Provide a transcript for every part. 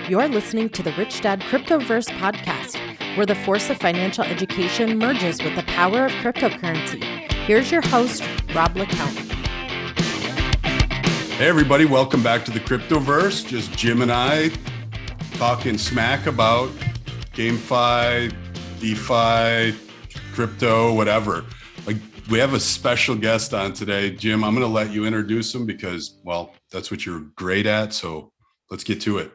You're listening to the Rich Dad Cryptoverse podcast, where the force of financial education merges with the power of cryptocurrency. Here's your host, Robb LeCount. Hey everybody, welcome back to the Cryptoverse. Just Jim and I talking smack about GameFi, DeFi, crypto, whatever. We have a special guest on today. Jim, I'm going to let you introduce him because, well, that's what you're great at. So let's get to it.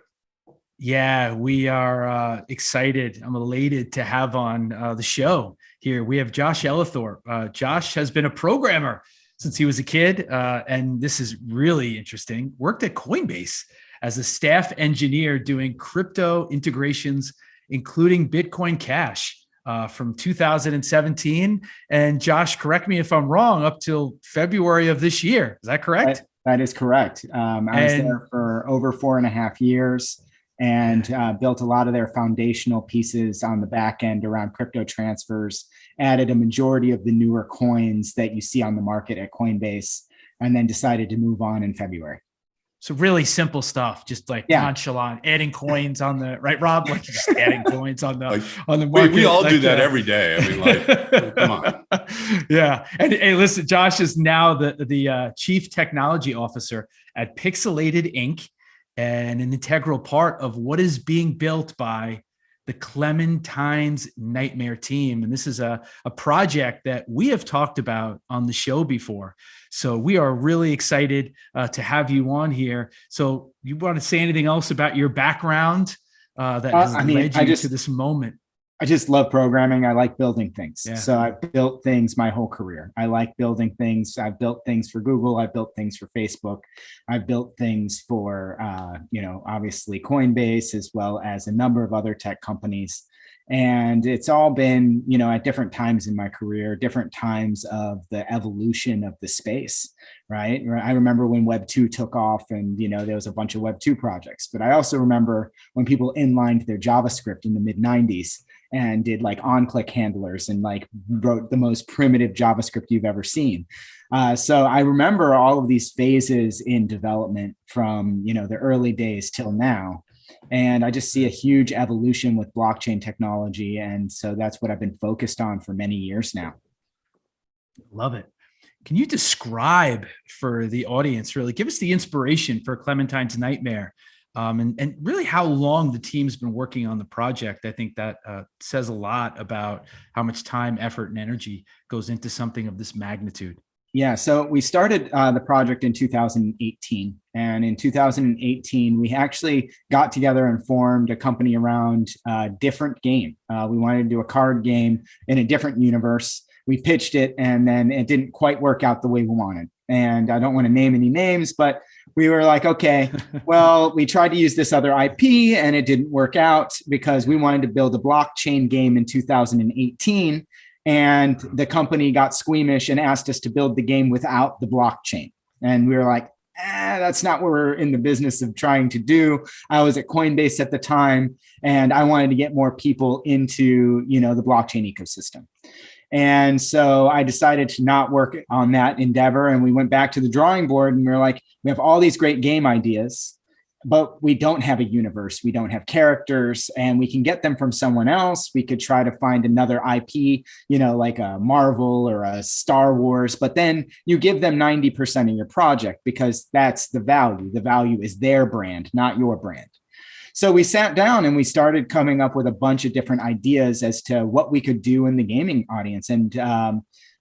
Yeah, we are excited. I'm elated to have on the show here. We have Josh Ellithorpe. Josh has been a programmer since he was a kid. And this is really interesting. Worked at Coinbase as a staff engineer doing crypto integrations, including Bitcoin Cash. From 2017. And Josh, correct me if I'm wrong, up till February of this year. Is that correct? That is correct. I was there for over 4.5 years and built a lot of their foundational pieces on the back end around crypto transfers, added a majority of the newer coins that you see on the market at Coinbase, and then decided to move on in February. So really simple stuff, just like nonchalant, adding coins on the right, Rob, like just adding coins on the market. We all do that every day. I mean, like, come on. Yeah. And hey, listen, Josh is now the chief technology officer at Pixelated Ink and an integral part of what is being built by the Clementine's Nightmare team. And this is a project that we have talked about on the show before. So we are really excited to have you on here. So you want to say anything else about your background that has led you to this moment? I just love programming. I like building things. Yeah. So I've built things my whole career. I like building things. I've built things for Google. I've built things for Facebook. I've built things for, obviously Coinbase, as well as a number of other tech companies. And it's all been, at different times in my career, different times of the evolution of the space, right? I remember when Web 2 took off and, there was a bunch of Web 2 projects. But I also remember when people inlined their JavaScript in the mid 90s and did like on-click handlers and like wrote the most primitive JavaScript you've ever seen. So I remember all of these phases in development from, the early days till now. And I just see a huge evolution with blockchain technology. And so that's what I've been focused on for many years now. Love it. Can you describe for the audience, really give us the inspiration for Clementine's Nightmare and really how long the team's been working on the project? I think that says a lot about how much time, effort, and energy goes into something of this magnitude. Yeah, so we started the project in 2018. And in 2018, we actually got together and formed a company around a different game. We wanted to do a card game in a different universe. We pitched it, and then it didn't quite work out the way we wanted. And I don't want to name any names, but we were like, okay, well, we tried to use this other IP, and it didn't work out because we wanted to build a blockchain game in 2018. And the company got squeamish and asked us to build the game without the blockchain. And we were like, that's not what we're in the business of trying to do. I was at Coinbase at the time, and I wanted to get more people into, the blockchain ecosystem. And so I decided to not work on that endeavor. And we went back to the drawing board, and we were like, we have all these great game ideas, but we don't have a universe. We don't have characters, and we can get them from someone else. We could try to find another IP, like a Marvel or a Star Wars, but then you give them 90% of your project because that's the value. The value is their brand, not your brand. So we sat down and we started coming up with a bunch of different ideas as to what we could do in the gaming audience and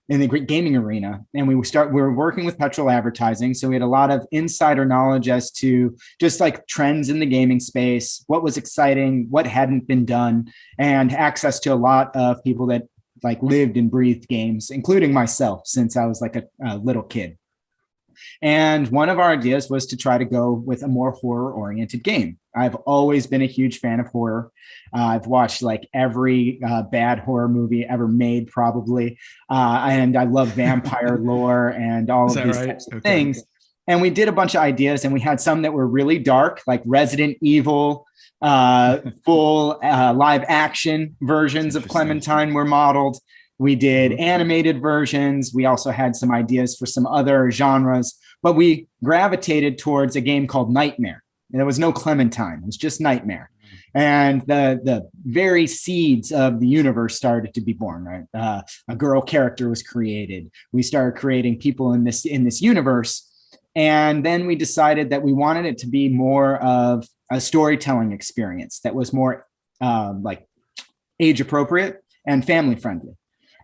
in the gaming arena. And we were working with petrol advertising. So we had a lot of insider knowledge as to just like trends in the gaming space, what was exciting, what hadn't been done, and access to a lot of people that like lived and breathed games, including myself, since I was like a little kid. And one of our ideas was to try to go with a more horror-oriented game. I've always been a huge fan of horror. I've watched like every bad horror movie ever made, probably. And I love vampire lore and all of these types of things. And we did a bunch of ideas, and we had some that were really dark, like Resident Evil, full live action versions of Clementine were modeled. We did animated versions. We also had some ideas for some other genres, but we gravitated towards a game called Nightmare. There was no Clementine. It was just Nightmare. And the very seeds of the universe started to be born, right? A girl character was created. We started creating people in this universe. And then we decided that we wanted it to be more of a storytelling experience that was more like age appropriate and family friendly.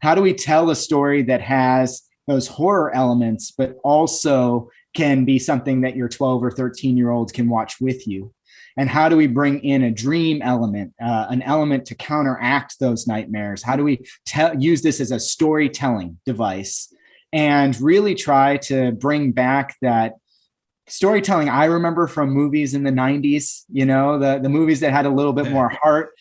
How do we tell a story that has those horror elements, but also can be something that your 12 or 13-year-olds can watch with you? And how do we bring in a dream element, an element to counteract those nightmares? How do we use this as a storytelling device and really try to bring back that storytelling I remember from movies in the 90s, the movies that had a little bit more heart,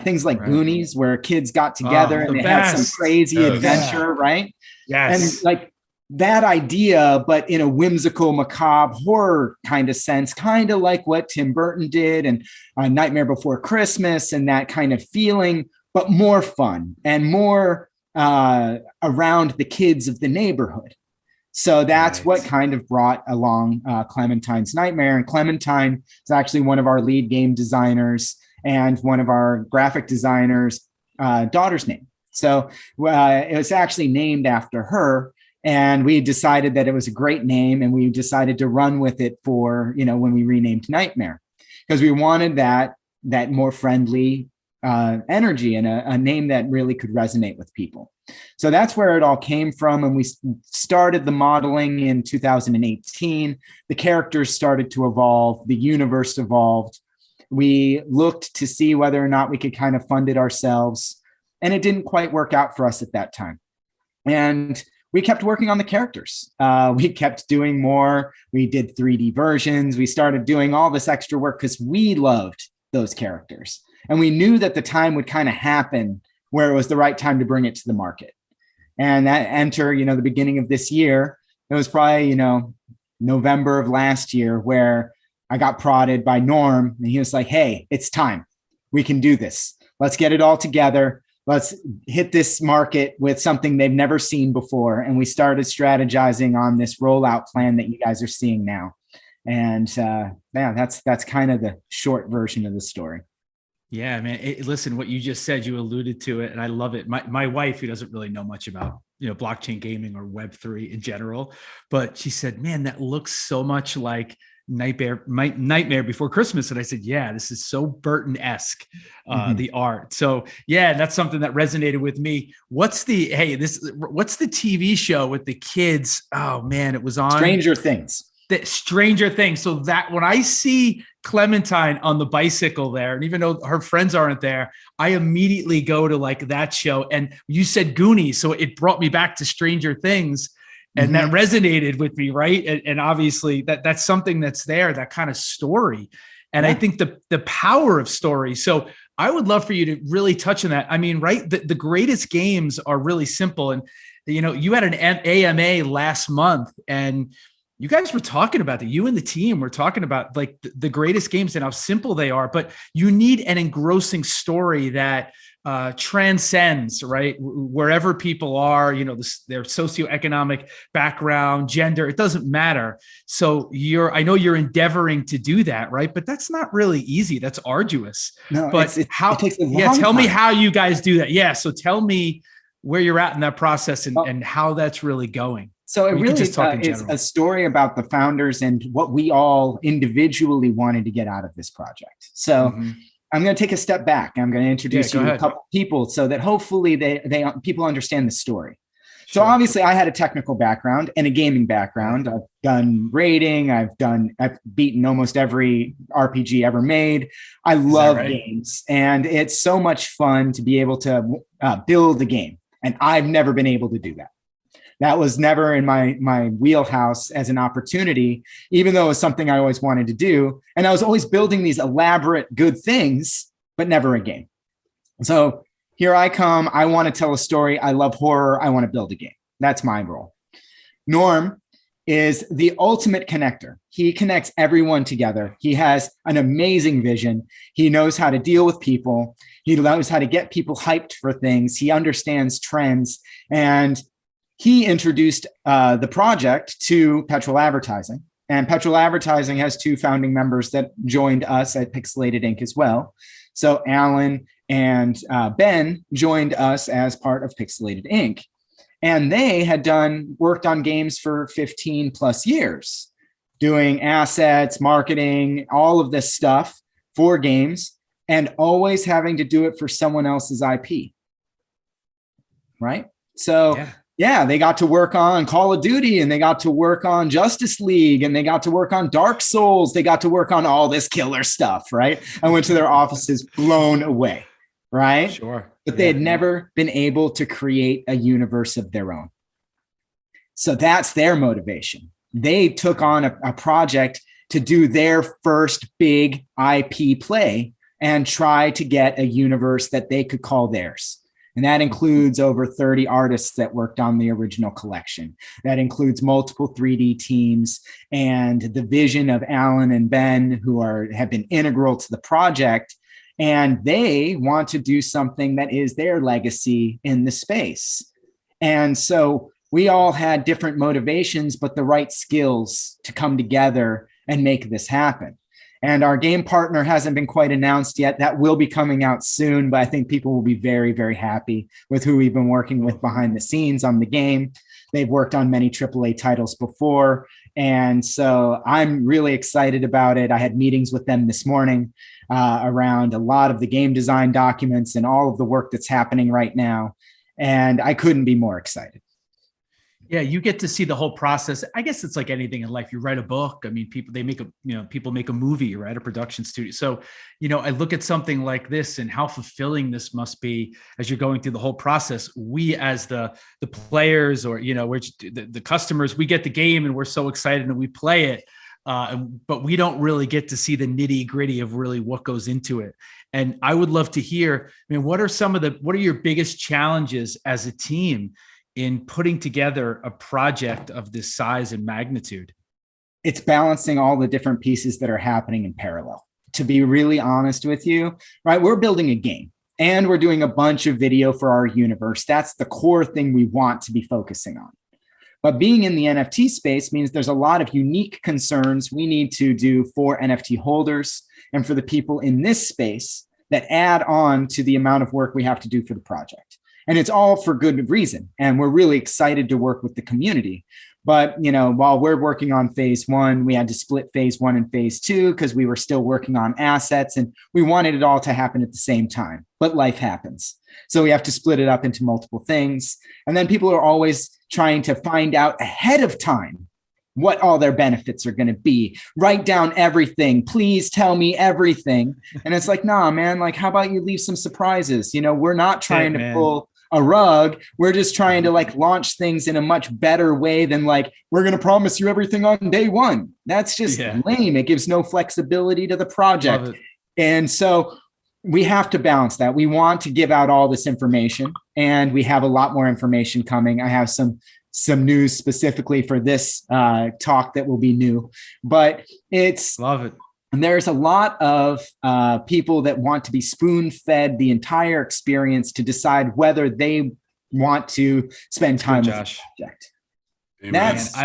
things like Goonies, where kids got together and they had some crazy adventure, right? Yes. And like that idea, but in a whimsical, macabre horror kind of sense, kind of like what Tim Burton did and Nightmare Before Christmas, and that kind of feeling, but more fun and more around the kids of the neighborhood. So that's what kind of brought along Clementine's Nightmare. And Clementine is actually one of our lead game designers and one of our graphic designers' daughter's name. So it was actually named after her. And we decided that it was a great name, and we decided to run with it for, when we renamed Nightmare, because we wanted that more friendly energy and a name that really could resonate with people. So that's where it all came from. And we started the modeling in 2018. The characters started to evolve. The universe evolved. We looked to see whether or not we could kind of fund it ourselves. And it didn't quite work out for us at that time. And we kept working on the characters. We kept doing more. We did 3D versions. We started doing all this extra work because we loved those characters. And we knew that the time would kind of happen where it was the right time to bring it to the market. And that the beginning of this year, it was probably, November of last year, where I got prodded by Norm, and he was like, hey, it's time. We can do this. Let's get it all together. Let's hit this market with something they've never seen before. And we started strategizing on this rollout plan that you guys are seeing now. And that's kind of the short version of the story. Yeah, man. Listen, what you just said, you alluded to it, and I love it. My wife, who doesn't really know much about blockchain gaming or Web3 in general, but she said, "Man, that looks so much like Nightmare Before Christmas." And I said, "Yeah, this is so Burton-esque, the art." So yeah, that's something that resonated with me. What's the TV show with the kids? Oh man, it was on Stranger Things. Stranger Things. So that when I see Clementine on the bicycle there, and even though her friends aren't there, I immediately go to like that show. And you said Goonies, so it brought me back to Stranger Things, and that resonated with me, right? And obviously that's something that's there, that kind of story. And I think the power of story. So I would love for you to really touch on that. I mean, right? The greatest games are really simple. And you had an AMA last month, and you guys were talking about that. You and the team were talking about like the greatest games and how simple they are, but you need an engrossing story that transcends, right? Wherever people are, their socioeconomic background, gender, it doesn't matter. So I know you're endeavoring to do that, right? But that's not really easy. That's arduous. No, but it takes a long tell time. me how you guys do that. Yeah. So tell me where you're at in that process and how that's really going. So it really is a story about the founders and what we all individually wanted to get out of this project. So I'm going to take a step back. I'm going to introduce you to a couple people so that hopefully people understand the story. So obviously I had a technical background and a gaming background. I've done rating. I've beaten almost every RPG ever made. I love games, and it's so much fun to be able to build a game. And I've never been able to do that. That was never in my wheelhouse as an opportunity, even though it was something I always wanted to do. And I was always building these elaborate good things, but never a game. So here I come. I want to tell a story. I love horror. I want to build a game. That's my role. Norm is the ultimate connector. He connects everyone together. He has an amazing vision. He knows how to deal with people. He knows how to get people hyped for things. He understands trends. And he introduced the project to petrol advertising. And Petrol Advertising has 2 founding members that joined us at Pixelated Ink as well. So Alan and Ben joined us as part of Pixelated Ink. And they had worked on games for 15 plus years, doing assets, marketing, all of this stuff for games, and always having to do it for someone else's IP. Right? So yeah, they got to work on Call of Duty, and they got to work on Justice League, and they got to work on Dark Souls. They got to work on all this killer stuff, right? I went to their offices blown away, right? Sure. But they had never been able to create a universe of their own. So that's their motivation. They took on a project to do their first big IP play and try to get a universe that they could call theirs. And that includes over 30 artists that worked on the original collection. That includes multiple 3D teams and the vision of Alan and Ben, who have been integral to the project. And they want to do something that is their legacy in the space. And so we all had different motivations, but the right skills to come together and make this happen. And our game partner hasn't been quite announced yet. That will be coming out soon, but I think people will be very, very happy with who we've been working with behind the scenes on the game. They've worked on many AAA titles before. And so I'm really excited about it. I had meetings with them this morning around a lot of the game design documents and all of the work that's happening right now. And I couldn't be more excited. Yeah, you get to see the whole process. I guess it's like anything in life. You write a book. I mean, people make a movie, right? A production studio. So, I look at something like this and how fulfilling this must be as you're going through the whole process. We, as the players, or the customers, we get the game and we're so excited and we play it, but we don't really get to see the nitty gritty of really what goes into it. And I would love to hear. I mean, what are your biggest challenges as a team in putting together a project of this size and magnitude? It's balancing all the different pieces that are happening in parallel. To be really honest with you, right? We're building a game and we're doing a bunch of video for our universe. That's the core thing we want to be focusing on. But being in the NFT space means there's a lot of unique concerns we need to do for NFT holders and for the people in this space that add on to the amount of work we have to do for the project. And it's all for good reason. And we're really excited to work with the community. But, while we're working on phase 1, we had to split phase 1 and phase 2 because we were still working on assets and we wanted it all to happen at the same time. But life happens. So we have to split it up into multiple things. And then people are always trying to find out ahead of time what all their benefits are going to be. Write down everything. Please tell me everything. And it's like, nah, man, like, how about you leave some surprises? We're not trying to pull a rug. We're just trying to launch things in a much better way than we're going to promise you everything on day one. That's just lame. It gives no flexibility to the project. And so we have to balance that. We want to give out all this information and we have a lot more information coming. I have some news specifically for this talk that will be new, but love it. And there's a lot of people that want to be spoon-fed the entire experience to decide whether they want to spend time with the project. That's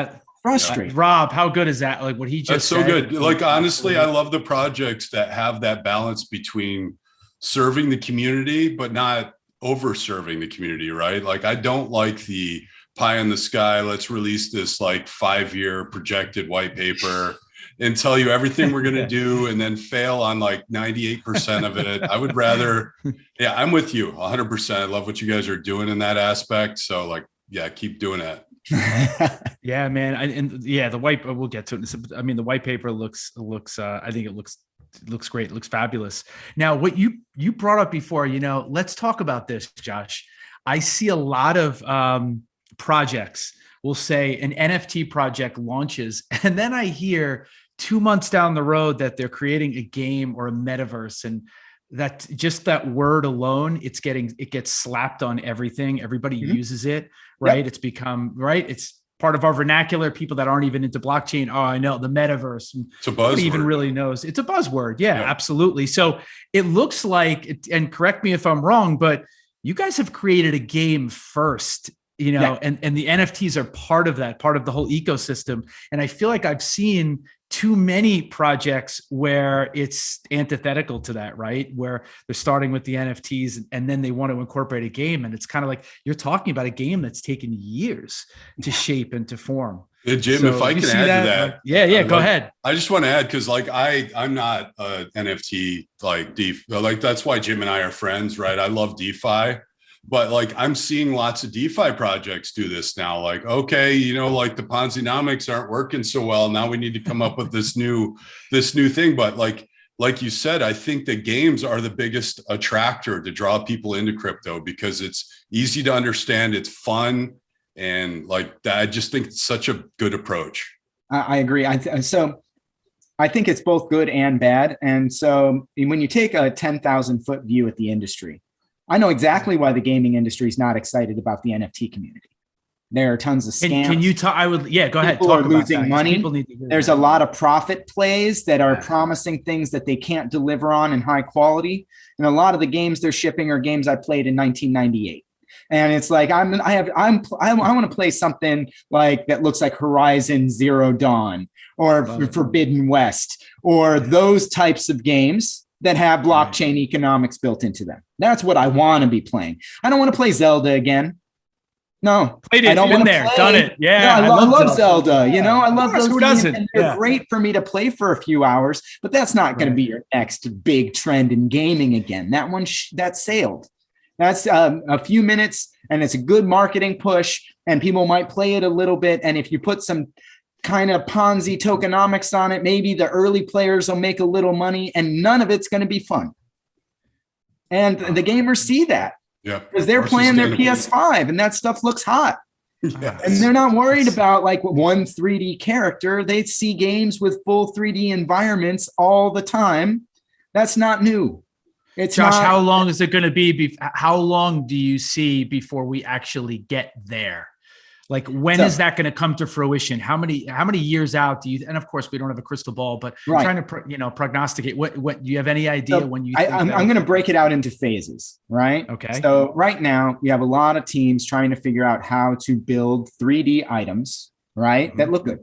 frustrating. Rob, how good is that? Like what he just said. That's so good. Honestly, I love the projects that have that balance between serving the community, but not over-serving the community, right? I don't like the pie in the sky. Let's release this 5-year projected white paper and tell you everything we're going to do and then fail on 98% of it. I would rather, I'm with you 100%. I love what you guys are doing in that aspect. So keep doing that. Yeah, man. The white, we'll get to it. I mean, the white paper looks, I think it looks great. It looks fabulous. Now, what you brought up before, let's talk about this, Josh. I see a lot of projects will say an NFT project launches, and then I hear 2 months down the road that they're creating a game or a metaverse, and that just that word alone, it gets slapped on everything. Everybody uses it, right? Yep. It's become it's part of our vernacular. People that aren't even into blockchain, oh, I know the metaverse. It's a buzzword. Nobody even really knows. It's a buzzword. Yeah, absolutely. So it looks like, and correct me if I'm wrong, but you guys have created a game first and the NFTs are part of that, part of the whole ecosystem. And I feel like I've seen too many projects where it's antithetical to that, right? Where they're starting with the NFTs and then they want to incorporate a game. And it's kind of like you're talking about a game that's taken years to shape and to form. Yeah, Jim, if I can add to that. Yeah, go ahead. I just want to add, because like I'm not a NFT like that's why Jim and I are friends, right? I love DeFi. But like I'm seeing lots of DeFi projects do this now. Like, okay, like the Ponzi-nomics aren't working so well. Now we need to come up with this new thing. But like you said, I think the games are the biggest attractor to draw people into crypto because it's easy to understand, it's fun, and like that. I just think it's such a good approach. I agree. So I think it's both good and bad. And so when you take a 10,000 foot view at the industry, I know exactly why the gaming industry is not excited about the NFT community. There are tons of scams. Can you talk? Go ahead. People are losing money. There's a lot of profit plays that are promising things that they can't deliver on in high quality. And a lot of the games they're shipping are games I played in 1998. And it's like I want to play something like that looks like Horizon Zero Dawn or Forbidden West or those types of games that have blockchain economics built into them. That's what I want to be playing. I don't want to play Zelda again. No, played it, I don't been want to there, play. done it. Yeah, I love Zelda. I love those Who games. doesn't? And they're great for me to play for a few hours, but that's not going to be your next big trend in gaming again. That one, that sailed. That's a few minutes, and it's a good marketing push, and people might play it a little bit. And if you put some kind of Ponzi tokenomics on it, maybe the early players will make a little money, and none of it's going to be fun. And the gamers see that because they're playing their PS5 and that stuff looks hot. Yes. And they're not worried about like one 3D character. They see games with full 3D environments all the time. That's not new. It's Josh, not, how long is it going to be? How long do you see before we actually get there? Like, when is that going to come to fruition? How many years out do you? And of course, we don't have a crystal ball, but trying to prognosticate. What do you have any idea when you? I'm going to break it out into phases, right? Okay. So right now we have a lot of teams trying to figure out how to build 3D items, right, that look good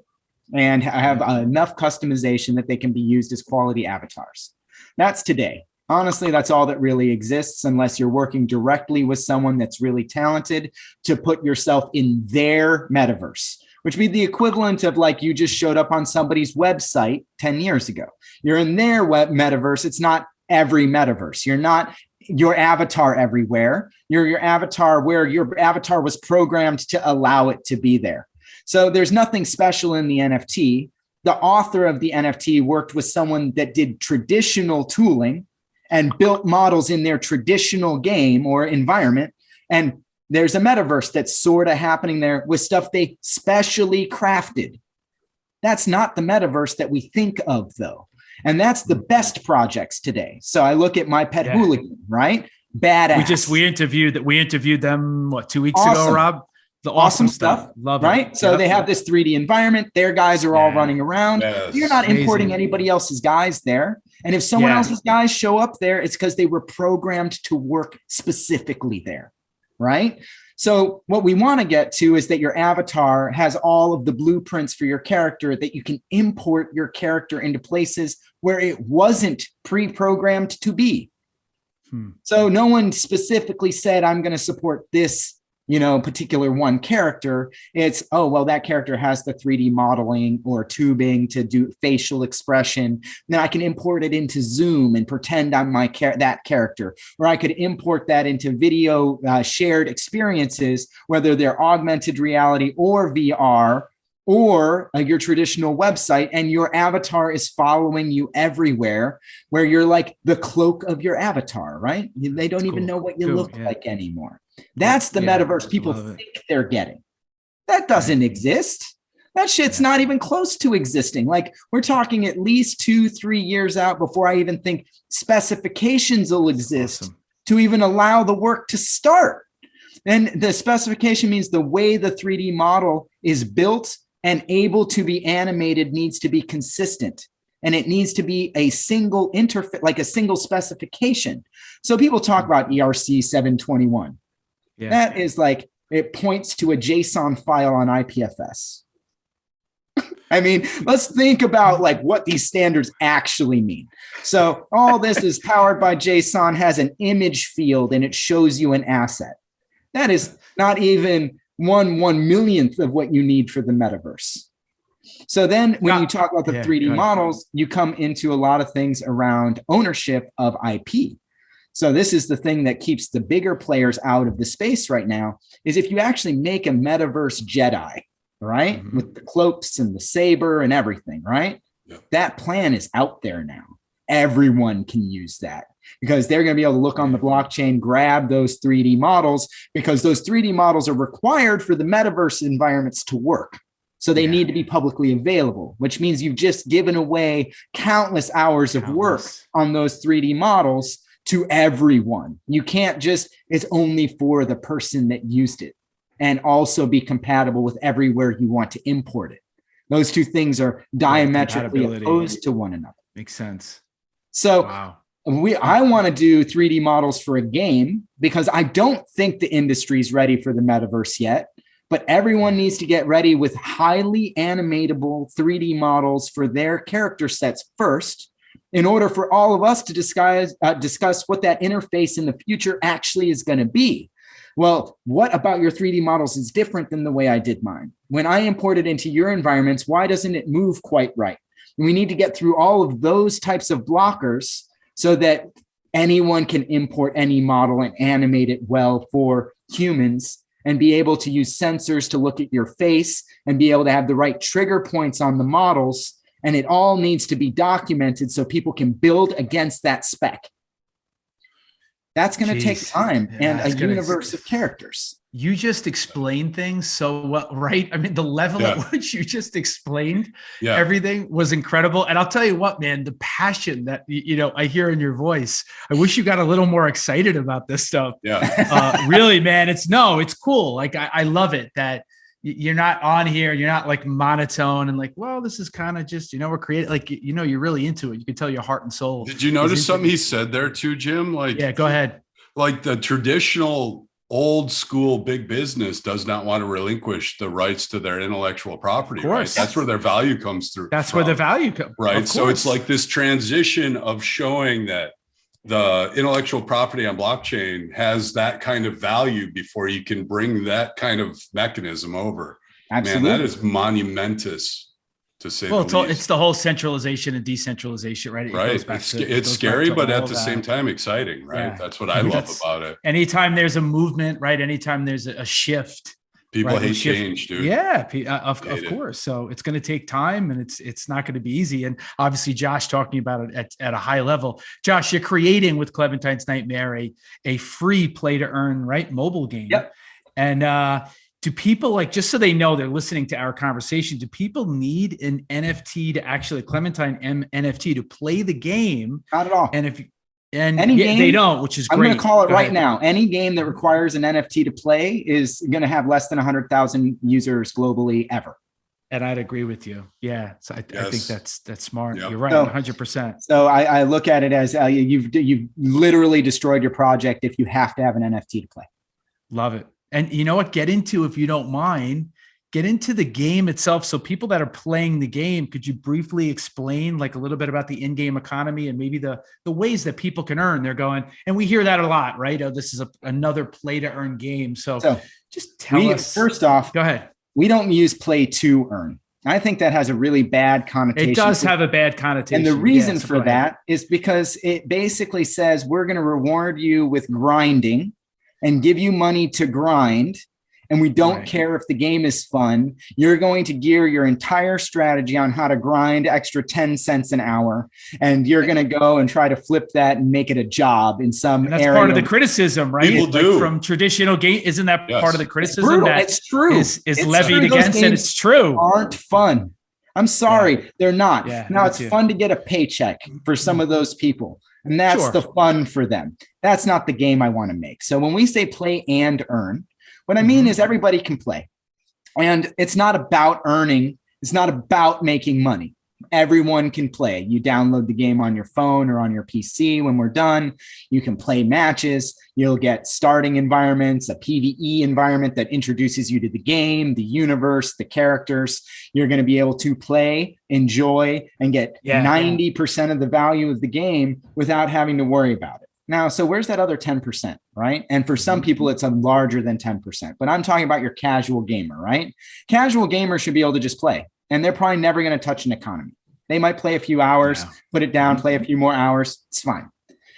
and have enough customization that they can be used as quality avatars. That's today. Honestly, that's all that really exists unless you're working directly with someone that's really talented to put yourself in their metaverse, which would be the equivalent of like you just showed up on somebody's website 10 years ago. You're in their metaverse. It's not every metaverse. You're not your avatar everywhere. You're your avatar where your avatar was programmed to allow it to be there. So there's nothing special in the NFT. The author of the NFT worked with someone that did traditional tooling and built models in their traditional game or environment. And there's a metaverse that's sort of happening there with stuff they specially crafted. That's not the metaverse that we think of, though. And that's the best projects today. So I look at My Pet Hooligan, right? Badass. We interviewed them, 2 weeks ago, Rob? The awesome stuff. Love it. Right? So they have this 3D environment. Their guys are all running around. Yes. You're not importing anybody else's guys there. And if someone else's guys show up there, it's because they were programmed to work specifically there. Right? So what we want to get to is that your avatar has all of the blueprints for your character, that you can import your character into places where it wasn't pre-programmed to be. So no one specifically said, I'm going to support this particular one character. It's, that character has the 3D modeling or tubing to do facial expression. Then I can import it into Zoom and pretend I'm that character. Or I could import that into video shared experiences, whether they're augmented reality or VR or your traditional website, and your avatar is following you everywhere, where you're like the cloak of your avatar, right? They don't even know what you look like anymore. That's the metaverse people think they're getting. That doesn't exist. That shit's not even close to existing. Like, we're talking at least 2-3 years out before I even think specifications will exist to even allow the work to start. And the specification means the way the 3D model is built and able to be animated needs to be consistent. And it needs to be a single interface, like a single specification. So people talk about ERC 721. That is like it points to a JSON file on IPFS. I mean, let's think about like what these standards actually mean. So all this is powered by JSON, has an image field, and it shows you an asset. That is not even 1/1,000,000th of what you need for the metaverse. So then when you talk about the 3D models, you come into a lot of things around ownership of IP. So this is the thing that keeps the bigger players out of the space right now, is if you actually make a metaverse Jedi, right? Mm-hmm. With the cloaks and the saber and everything, right? Yep. That plan is out there now. Everyone can use that because they're going to be able to look on the blockchain, grab those 3D models, because those 3D models are required for the metaverse environments to work. So they need to be publicly available, which means you've just given away countless hours of work on those 3D models to everyone. You can't just, it's only for the person that used it, and also be compatible with everywhere you want to import it. Those two things are diametrically opposed to one another. Makes sense. So I want to do 3D models for a game because I don't think the industry's ready for the metaverse yet, but everyone needs to get ready with highly animatable 3D models for their character sets first, in order for all of us to discuss what that interface in the future actually is going to be. Well, what about your 3D models is different than the way I did mine? When I import it into your environments, why doesn't it move quite right? We need to get through all of those types of blockers so that anyone can import any model and animate it well for humans, and be able to use sensors to look at your face and be able to have the right trigger points on the models. And it all needs to be documented so people can build against that spec. That's going to take time and a universe of characters. You just explained things so well, right? I mean, the level at which you just explained everything was incredible. And I'll tell you what, man, the passion that, I hear in your voice, I wish you got a little more excited about this stuff. Yeah. Really, man, it's cool. Like, I love it that you're not on here. You're not like monotone and like, well, this is kind of just, we're creating, like, you're really into it. You can tell your heart and soul. Did you notice something he said there too, Jim? Like, yeah, go ahead. Like the traditional old school big business does not want to relinquish the rights to their intellectual property. Of course. Right? That's where their value comes through. That's where the value comes. Right. So it's like this transition of showing that the intellectual property on blockchain has that kind of value before you can bring that kind of mechanism over. Absolutely. Man, that is monumentous, to say the least. It's the whole centralization and decentralization, right? It's scary, but at the same time exciting, right? Yeah. That's what I love about it. Anytime there's a movement, right? Anytime there's a shift. People hate change, dude. Yeah, of course. So it's going to take time, and it's not going to be easy. And obviously, Josh talking about it at a high level. Josh, you're creating with Clementine's Nightmare a free play to earn, right, mobile game. Yep. And do people, like, just so they know they're listening to our conversation, do people need an NFT to actually Clementine NFT to play the game? Not at all. And any game, they don't, which is great. I'm going to call it right now. Any game that requires an NFT to play is going to have less than 100,000 users globally ever. And I'd agree with you. Yeah. So I think that's smart. Yep. You're right. 100%. So I look at it as you've literally destroyed your project if you have to have an NFT to play. Love it. And you know what? If you don't mind, get into the game itself. So people that are playing the game, could you briefly explain like a little bit about the in-game economy and maybe the ways that people can earn? They're going, and we hear that a lot, right? Oh, this is another play to earn game. So just tell us. First off, go ahead. We don't use play to earn. I think that has a really bad connotation. It does have a bad connotation. And the reason for that is because it basically says we're going to reward you with grinding and give you money to grind. And we don't care if the game is fun. You're going to gear your entire strategy on how to grind extra 10 cents an hour. And you're going to go and try to flip that and make it a job in some area. That's part of the criticism, right? People do. From traditional game. Isn't that part of the criticism? It's true. Is levied against it? It's true. Aren't fun. I'm sorry. They're not. Yeah, now it's fun to get a paycheck for some of those people. And that's the fun for them. That's not the game I want to make. So when we say play and earn, what I mean is everybody can play. And it's not about earning. It's not about making money. Everyone can play. You download the game on your phone or on your PC. When we're done, you can play matches. You'll get starting environments, a PvE environment that introduces you to the game, the universe, the characters. You're going to be able to play, enjoy, and get 90% of the value of the game without having to worry about it. Now, so where's that other 10%, right? And for some people, it's a larger than 10%, but I'm talking about your casual gamer, right? Casual gamers should be able to just play, and they're probably never going to touch an economy. They might play a few hours, put it down, play a few more hours. It's fine.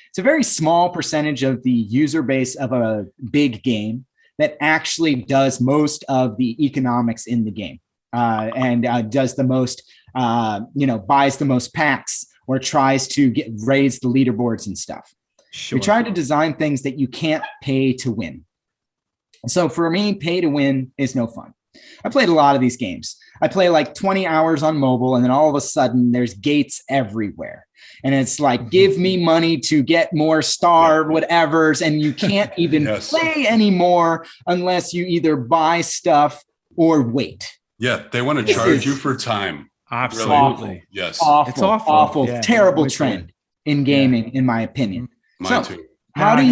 It's a very small percentage of the user base of a big game that actually does most of the economics in the game and does the most, buys the most packs or tries to raise the leaderboards and stuff. Sure. We try to design things that you can't pay to win. So for me, pay to win is no fun. I played a lot of these games. I play like 20 hours on mobile, and then all of a sudden there's gates everywhere. And it's like, give me money to get more star whatevers. And you can't even play anymore unless you either buy stuff or wait. Yeah, they want to charge you for time. Absolutely. Really. Yes. It's awful. Yeah. Terrible trend in gaming, in my opinion. Mine too. How do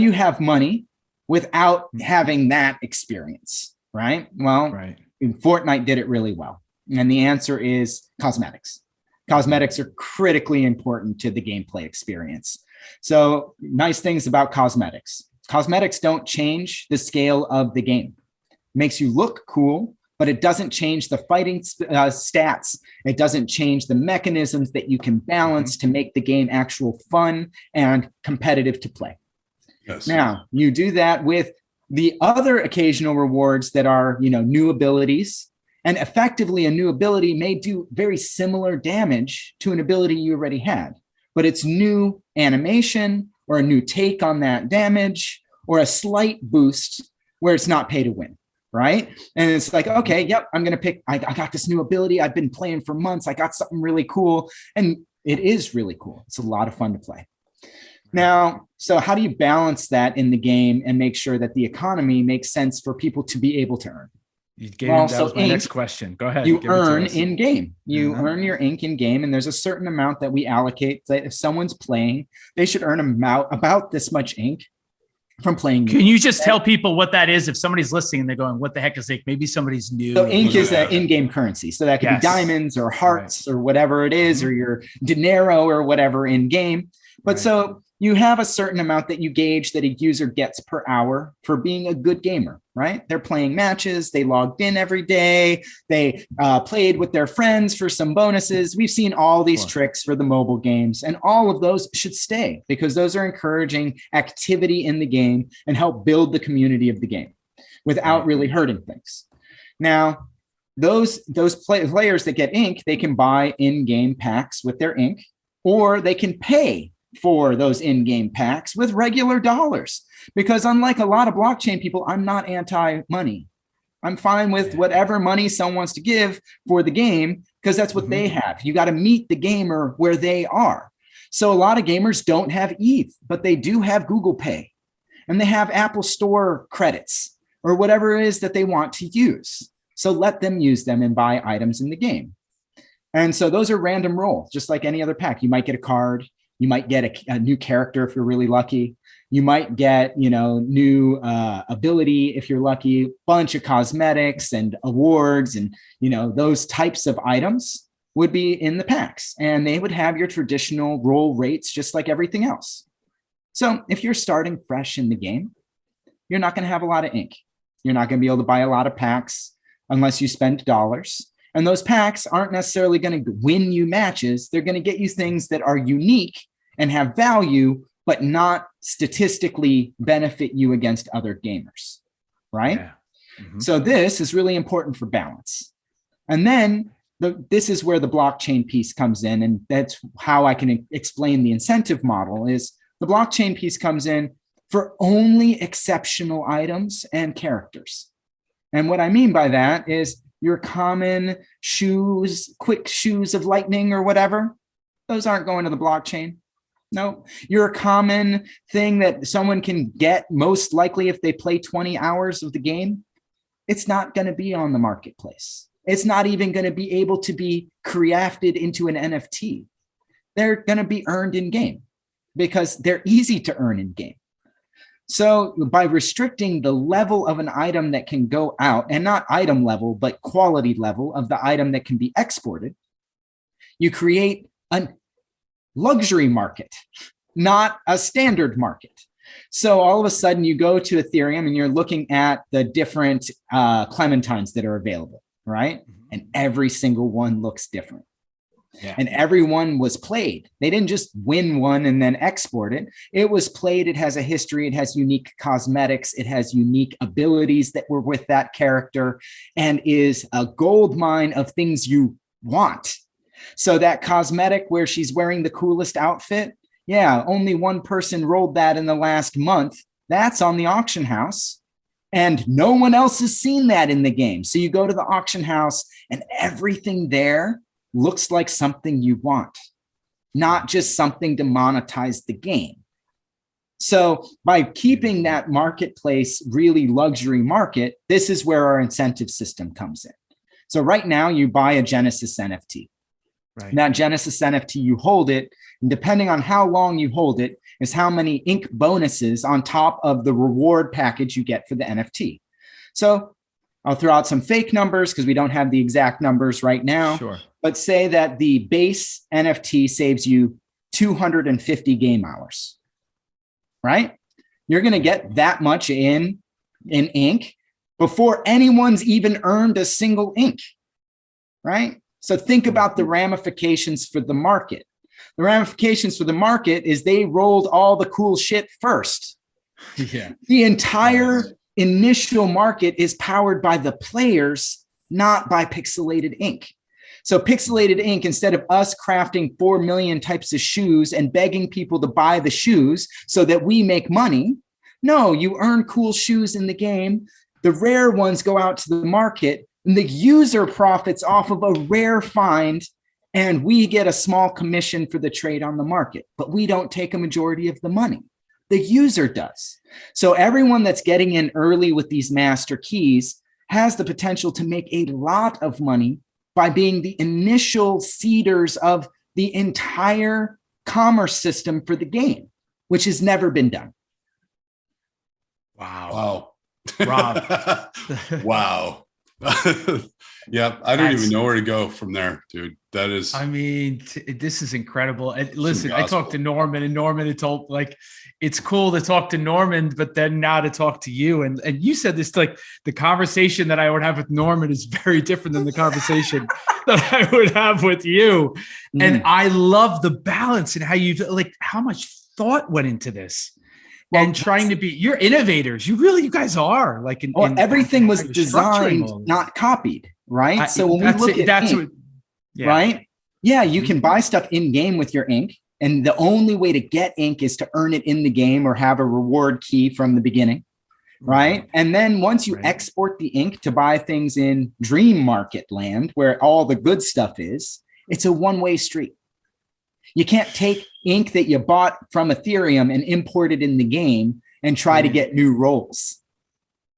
you have money without having that experience? Right. Well, Fortnite did it really well. And the answer is cosmetics. Cosmetics are critically important to the gameplay experience. So nice things about cosmetics. Cosmetics don't change the scale of the game. It makes you look cool, but it doesn't change the fighting stats. It doesn't change the mechanisms that you can balance to make the game actual fun and competitive to play. Yes. Now, you do that with the other occasional rewards that are, new abilities. And effectively, a new ability may do very similar damage to an ability you already had, but it's new animation or a new take on that damage or a slight boost where it's not pay to win. Right. And it's like, okay, yep, I'm going to pick, I got this new ability. I've been playing for months. I got something really cool. And it is really cool. It's a lot of fun to play. Now, so how do you balance that in the game and make sure that the economy makes sense for people to be able to earn? That was my next question. Go ahead. You earn in game. You earn your ink in game, and there's a certain amount that we allocate that if someone's playing, they should earn about this much ink from playing. Can you just tell people what that is? If somebody's listening and they're going, what the heck is ink? Maybe somebody's new. So ink is an in-game currency. So that could be diamonds or hearts or whatever it is, or your dinero or whatever in game. But so you have a certain amount that you gauge that a user gets per hour for being a good gamer, right? They're playing matches. They logged in every day. They played with their friends for some bonuses. We've seen all these tricks for the mobile games, and all of those should stay because those are encouraging activity in the game and help build the community of the game without really hurting things. Now, those players that get ink, they can buy in-game packs with their ink, or they can pay for those in-game packs with regular dollars. Because unlike a lot of blockchain people, I'm not anti-money. I'm fine with whatever money someone wants to give for the game because that's what they have. You got to meet the gamer where they are. So a lot of gamers don't have ETH, but they do have Google Pay and they have Apple Store credits or whatever it is that they want to use. So let them use them and buy items in the game. And so those are random rolls, just like any other pack. You might get a card. You might get a new character if you're really lucky. You might get, new ability if you're lucky, bunch of cosmetics and awards and, those types of items would be in the packs and they would have your traditional roll rates just like everything else. So if you're starting fresh in the game, you're not going to have a lot of ink. You're not going to be able to buy a lot of packs unless you spend dollars. And those packs aren't necessarily going to win you matches. They're going to get you things that are unique and have value, but not statistically benefit you against other gamers, right? Yeah. So this is really important for balance. And then this is where the blockchain piece comes in. And that's how I can explain the incentive model is the blockchain piece comes in for only exceptional items and characters. And what I mean by that is your common shoes, quick shoes of lightning or whatever, those aren't going to the blockchain. No, your common thing that someone can get most likely if they play 20 hours of the game, it's not going to be on the marketplace. It's not even going to be able to be crafted into an NFT. They're going to be earned in game because they're easy to earn in game. So by restricting the level of an item that can go out, and not item level, but quality level of the item that can be exported, you create a luxury market, not a standard market. So all of a sudden you go to Ethereum and you're looking at the different Clementines that are available, right? And every single one looks different. Yeah. And everyone was played. They didn't just win one and then export it. It was played. It has a history. It has unique cosmetics. It has unique abilities that were with that character and is a gold mine of things you want. So that cosmetic where she's wearing the coolest outfit, yeah, only one person rolled that in the last month. That's on the auction house. And no one else has seen that in the game. So you go to the auction house and everything there looks like something you want, not just something to monetize the game. So by keeping that marketplace really luxury market, this is where our incentive system comes in. So right now you buy a Genesis NFT. Right. That Genesis NFT, you hold it, and depending on how long you hold it is how many ink bonuses on top of the reward package you get for the NFT. So I'll throw out some fake numbers because we don't have the exact numbers right now. Sure. But say that the base NFT saves you 250 game hours, right? You're going to get that much in ink before anyone's even earned a single ink, right? So think about the ramifications for the market. The ramifications for the market is they rolled all the cool shit first. Yeah. The entire initial market is powered by the players, not by Pixelated Ink. So Pixelated Ink, instead of us crafting 4 million types of shoes and begging people to buy the shoes so that we make money, no, you earn cool shoes in the game. The rare ones go out to the market and the user profits off of a rare find, and we get a small commission for the trade on the market, but we don't take a majority of the money. The user does. So everyone that's getting in early with these master keys has the potential to make a lot of money by being the initial seeders of the entire commerce system for the game, which has never been done. Wow. Rob. Wow. Yeah, I don't even know where to go from there, dude. That is, I mean, this is incredible. And listen, I talked to Norman, and Norman had told, like, it's cool to talk to Norman, but then now to talk to you. And you said this, like, the conversation that I would have with Norman is very different than the conversation that I would have with you. And I love the balance and how how much thought went into this. Well, and trying to be, you're innovators. You guys are like, everything was designed, not copied, right? So when we look at ink, right? Yeah, you can buy stuff in game with your ink, and the only way to get ink is to earn it in the game or have a reward key from the beginning, right? And then once you export the ink to buy things in Dream Market land, where all the good stuff is, it's a one-way street. You can't take ink that you bought from Ethereum and import it in the game and try to get new rolls.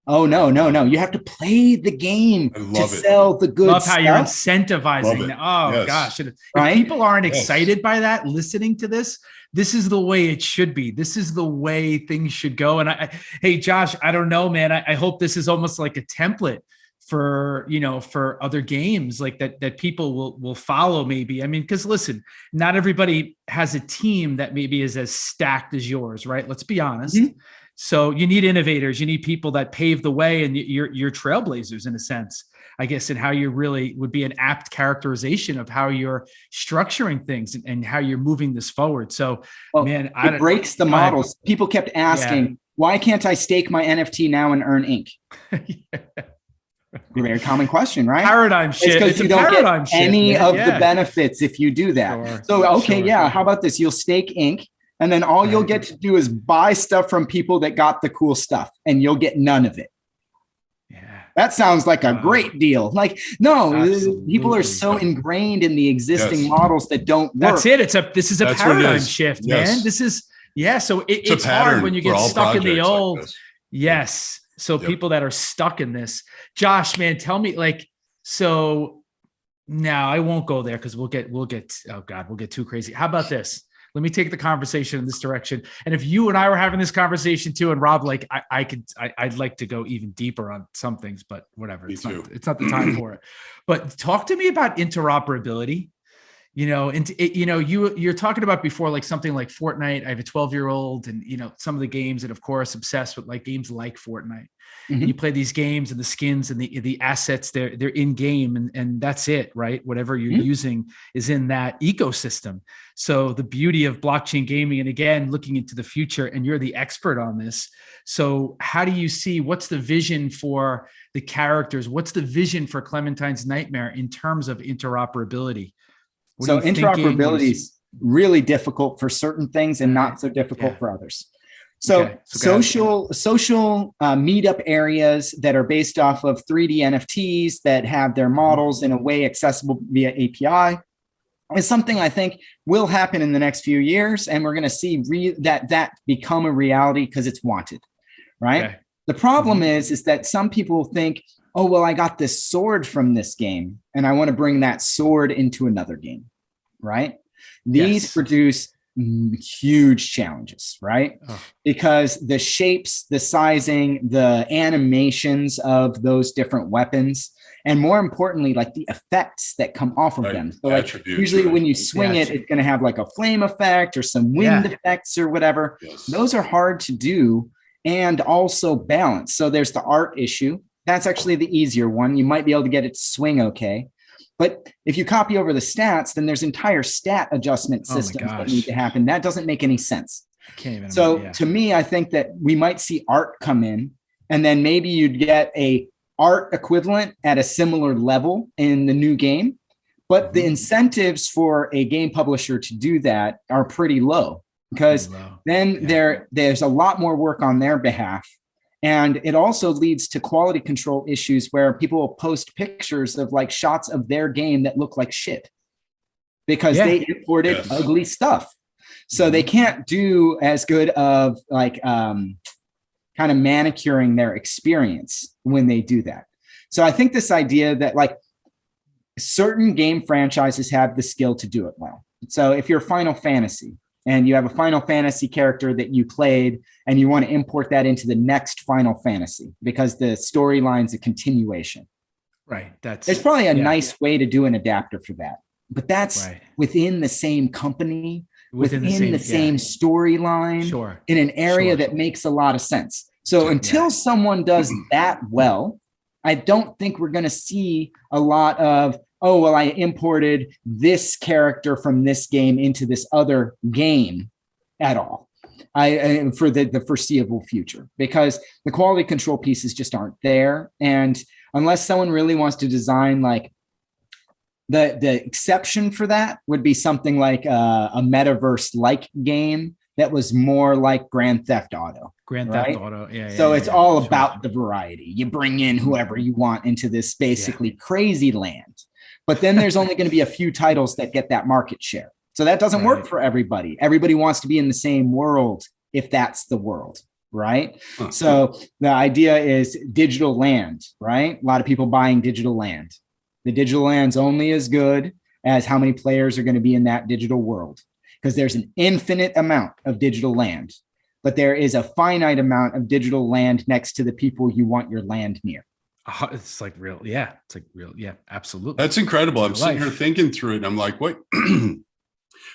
Oh, no. You have to play the game to sell the good stuff. Love how you're incentivizing. Oh, gosh. If people aren't excited by that, listening to this, this is the way it should be. This is the way things should go. And hey, Josh, I don't know, man. I hope this is almost like a template for other games like that people will follow maybe. I mean, because listen, not everybody has a team that maybe is as stacked as yours, right? Let's be honest. Mm-hmm. So you need innovators, you need people that pave the way, and you're trailblazers in a sense, I guess, and how you really would be an apt characterization of how you're structuring things and how you're moving this forward. So, man, it breaks the models. People kept asking, why can't I stake my NFT now and earn ink? Very common question, right? Paradigm shift. It's because you don't get any of the benefits if you do that. Sure. So, how about this? You'll stake ink, and then all you'll get to do is buy stuff from people that got the cool stuff, and you'll get none of it. Yeah. That sounds like a great deal. Like, no, absolutely. People are so ingrained in the existing models that don't work. That's it. This is a paradigm shift, man. This is, so it's hard when you get stuck in the old. Yes. So people that are stuck in this, Josh, man, tell me, So now I won't go there because we'll get we'll get too crazy. How about this? Let me take the conversation in this direction. And if you and I were having this conversation too, and Rob, like I'd like to go even deeper on some things, but whatever. It's not the time for it. But talk to me about interoperability. You're talking about before, like something like Fortnite. I have a 12-year-old, and some of the games, and of course, obsessed with like games like Fortnite. Mm-hmm. You play these games, and the skins and the assets, they're in game, and that's it, right? Whatever you're using is in that ecosystem. So the beauty of blockchain gaming, and again, looking into the future, and you're the expert on this. So how do you see, what's the vision for the characters? What's the vision for Clementine's Nightmare in terms of interoperability? So interoperability is really difficult for certain things and not so difficult for others. So social meetup areas that are based off of 3D NFTs that have their models in a way accessible via API is something I think will happen in the next few years. And we're going to see that become a reality because it's wanted, right? Okay. The problem is that some people think, oh, well, I got this sword from this game and I want to bring that sword into another game, right? These produce huge challenges, right? Because the shapes, the sizing, the animations of those different weapons, and more importantly, like the effects that come off of them. So like usually when you swing it's going to have like a flame effect or some wind effects or whatever. Yes. Those are hard to do and also balance. So there's the art issue. That's actually the easier one. You might be able to get it to swing okay. But if you copy over the stats, then there's entire stat adjustment systems that need to happen. That doesn't make any sense. To me, I think that we might see art come in, and then maybe you'd get a art equivalent at a similar level in the new game. But the incentives for a game publisher to do that are pretty low, because then there's a lot more work on their behalf. And it also leads to quality control issues where people will post pictures of like shots of their game that look like shit because they imported ugly stuff. So they can't do as good of like kind of manicuring their experience when they do that. So I think this idea that like certain game franchises have the skill to do it well. So if you're Final Fantasy, and you have a Final Fantasy character that you played, and you want to import that into the next Final Fantasy because the storyline's a continuation. Right. There's probably a nice way to do an adapter for that, but that's within the same company, within the same storyline, in an area that makes a lot of sense. So until someone does that well, I don't think we're going to see a lot of, oh, well, I imported this character from this game into this other game at all for the foreseeable future, because the quality control pieces just aren't there. And unless someone really wants to design like the exception for that would be something like a metaverse-like game that was more like Grand Theft Auto. So it's all about the variety. You bring in whoever you want into this basically crazy land. But then there's only going to be a few titles that get that market share. So that doesn't work for everybody. Everybody wants to be in the same world if that's the world, right? So the idea is digital land, right? A lot of people buying digital land. The digital land's only as good as how many players are going to be in that digital world, because there's an infinite amount of digital land, but there is a finite amount of digital land next to the people you want your land near. It's like real. Yeah. It's like real. Yeah, absolutely. That's incredible. I'm sitting here thinking through it and I'm like,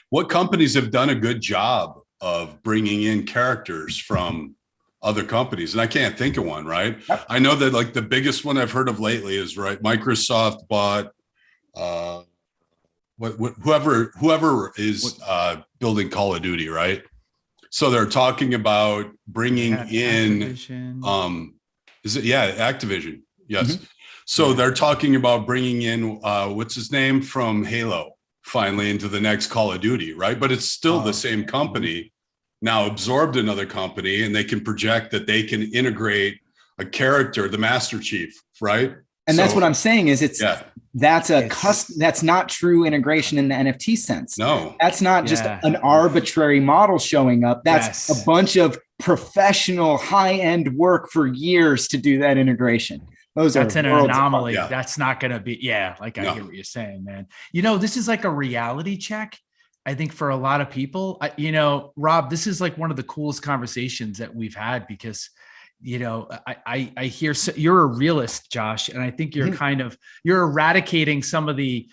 what companies have done a good job of bringing in characters from other companies? And I can't think of one, right? Yep. I know that like the biggest one I've heard of lately is Microsoft bought whoever is building Call of Duty, right? So they're talking about bringing in Activision. Yes. Mm-hmm. So they're talking about bringing in, what's his name from Halo finally into the next Call of Duty, right? But it's still the same company now absorbed another company, and they can project that they can integrate a character, the Master Chief, right? And that's what I'm saying is that's not true integration in the NFT sense. No, that's not just an arbitrary model showing up. That's a bunch of professional high-end work for years to do that integration. That's an anomaly. Yeah. That's not going to be, I hear what you're saying, man. This is like a reality check, I think, for a lot of people. Rob, this is like one of the coolest conversations that we've had because, I hear you're a realist, Josh, and I think you're you're eradicating some of the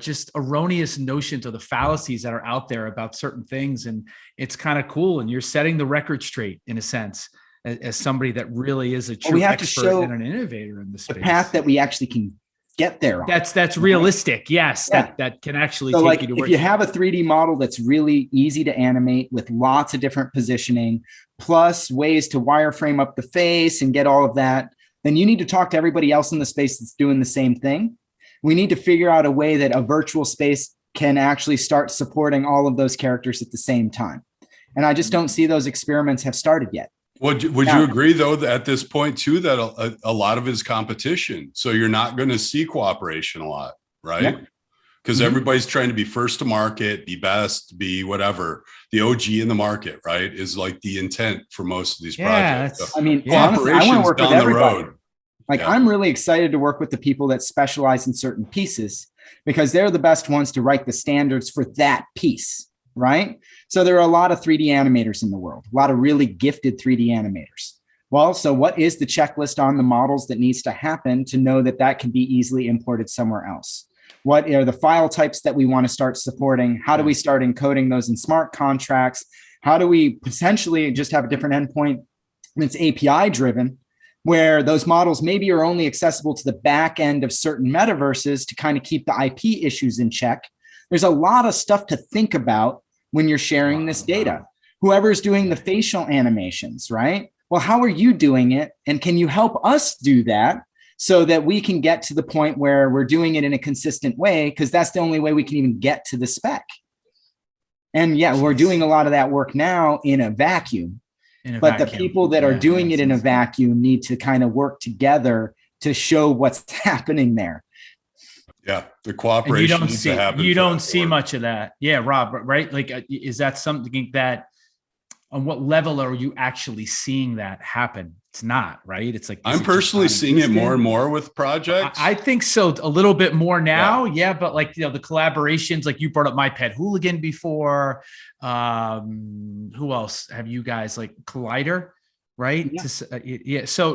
just erroneous notions or the fallacies that are out there about certain things. And it's kind of cool. And you're setting the record straight in a sense. As somebody that really is a true expert and an innovator in the space. The path that we actually can get there on. That's realistic. Yes. Yeah. That can actually take you to where if you have a 3D model that's really easy to animate with lots of different positioning, plus ways to wireframe up the face and get all of that, then you need to talk to everybody else in the space that's doing the same thing. We need to figure out a way that a virtual space can actually start supporting all of those characters at the same time. And I just don't see those experiments have started yet. Would you agree, though, that at this point, too, that a lot of it is competition? So you're not going to see cooperation a lot, right? Because everybody's trying to be first to market, be best, be whatever. The OG in the market, right, is like the intent for most of these projects. So honestly, I want to work with everybody. I'm really excited to work with the people that specialize in certain pieces because they're the best ones to write the standards for that piece. Right? So there are a lot of 3D animators in the world, a lot of really gifted 3D animators. Well, so what is the checklist on the models that needs to happen to know that that can be easily imported somewhere else? What are the file types that we want to start supporting? How do we start encoding those in smart contracts? How do we potentially just have a different endpoint that's API driven, where those models maybe are only accessible to the back end of certain metaverses to kind of keep the IP issues in check? There's a lot of stuff to think about when you're sharing this data. Whoever's doing the facial animations, right? Well, how are you doing it? And can you help us do that so that we can get to the point where we're doing it in a consistent way? Because that's the only way we can even get to the spec. And we're doing a lot of that work now in a vacuum. The people that are doing it in a vacuum need to kind of work together to show what's happening there. Yeah, the cooperation needs to happen. You don't see much of that. Yeah, Rob, right? Like, is that something that, on what level are you actually seeing that happen? It's not, right? It's like, I'm personally seeing it more and more with projects. I think so, a little bit more now. Yeah, but like, the collaborations, like you brought up My Pet Hooligan before. Who else have you guys, like Collider, right? So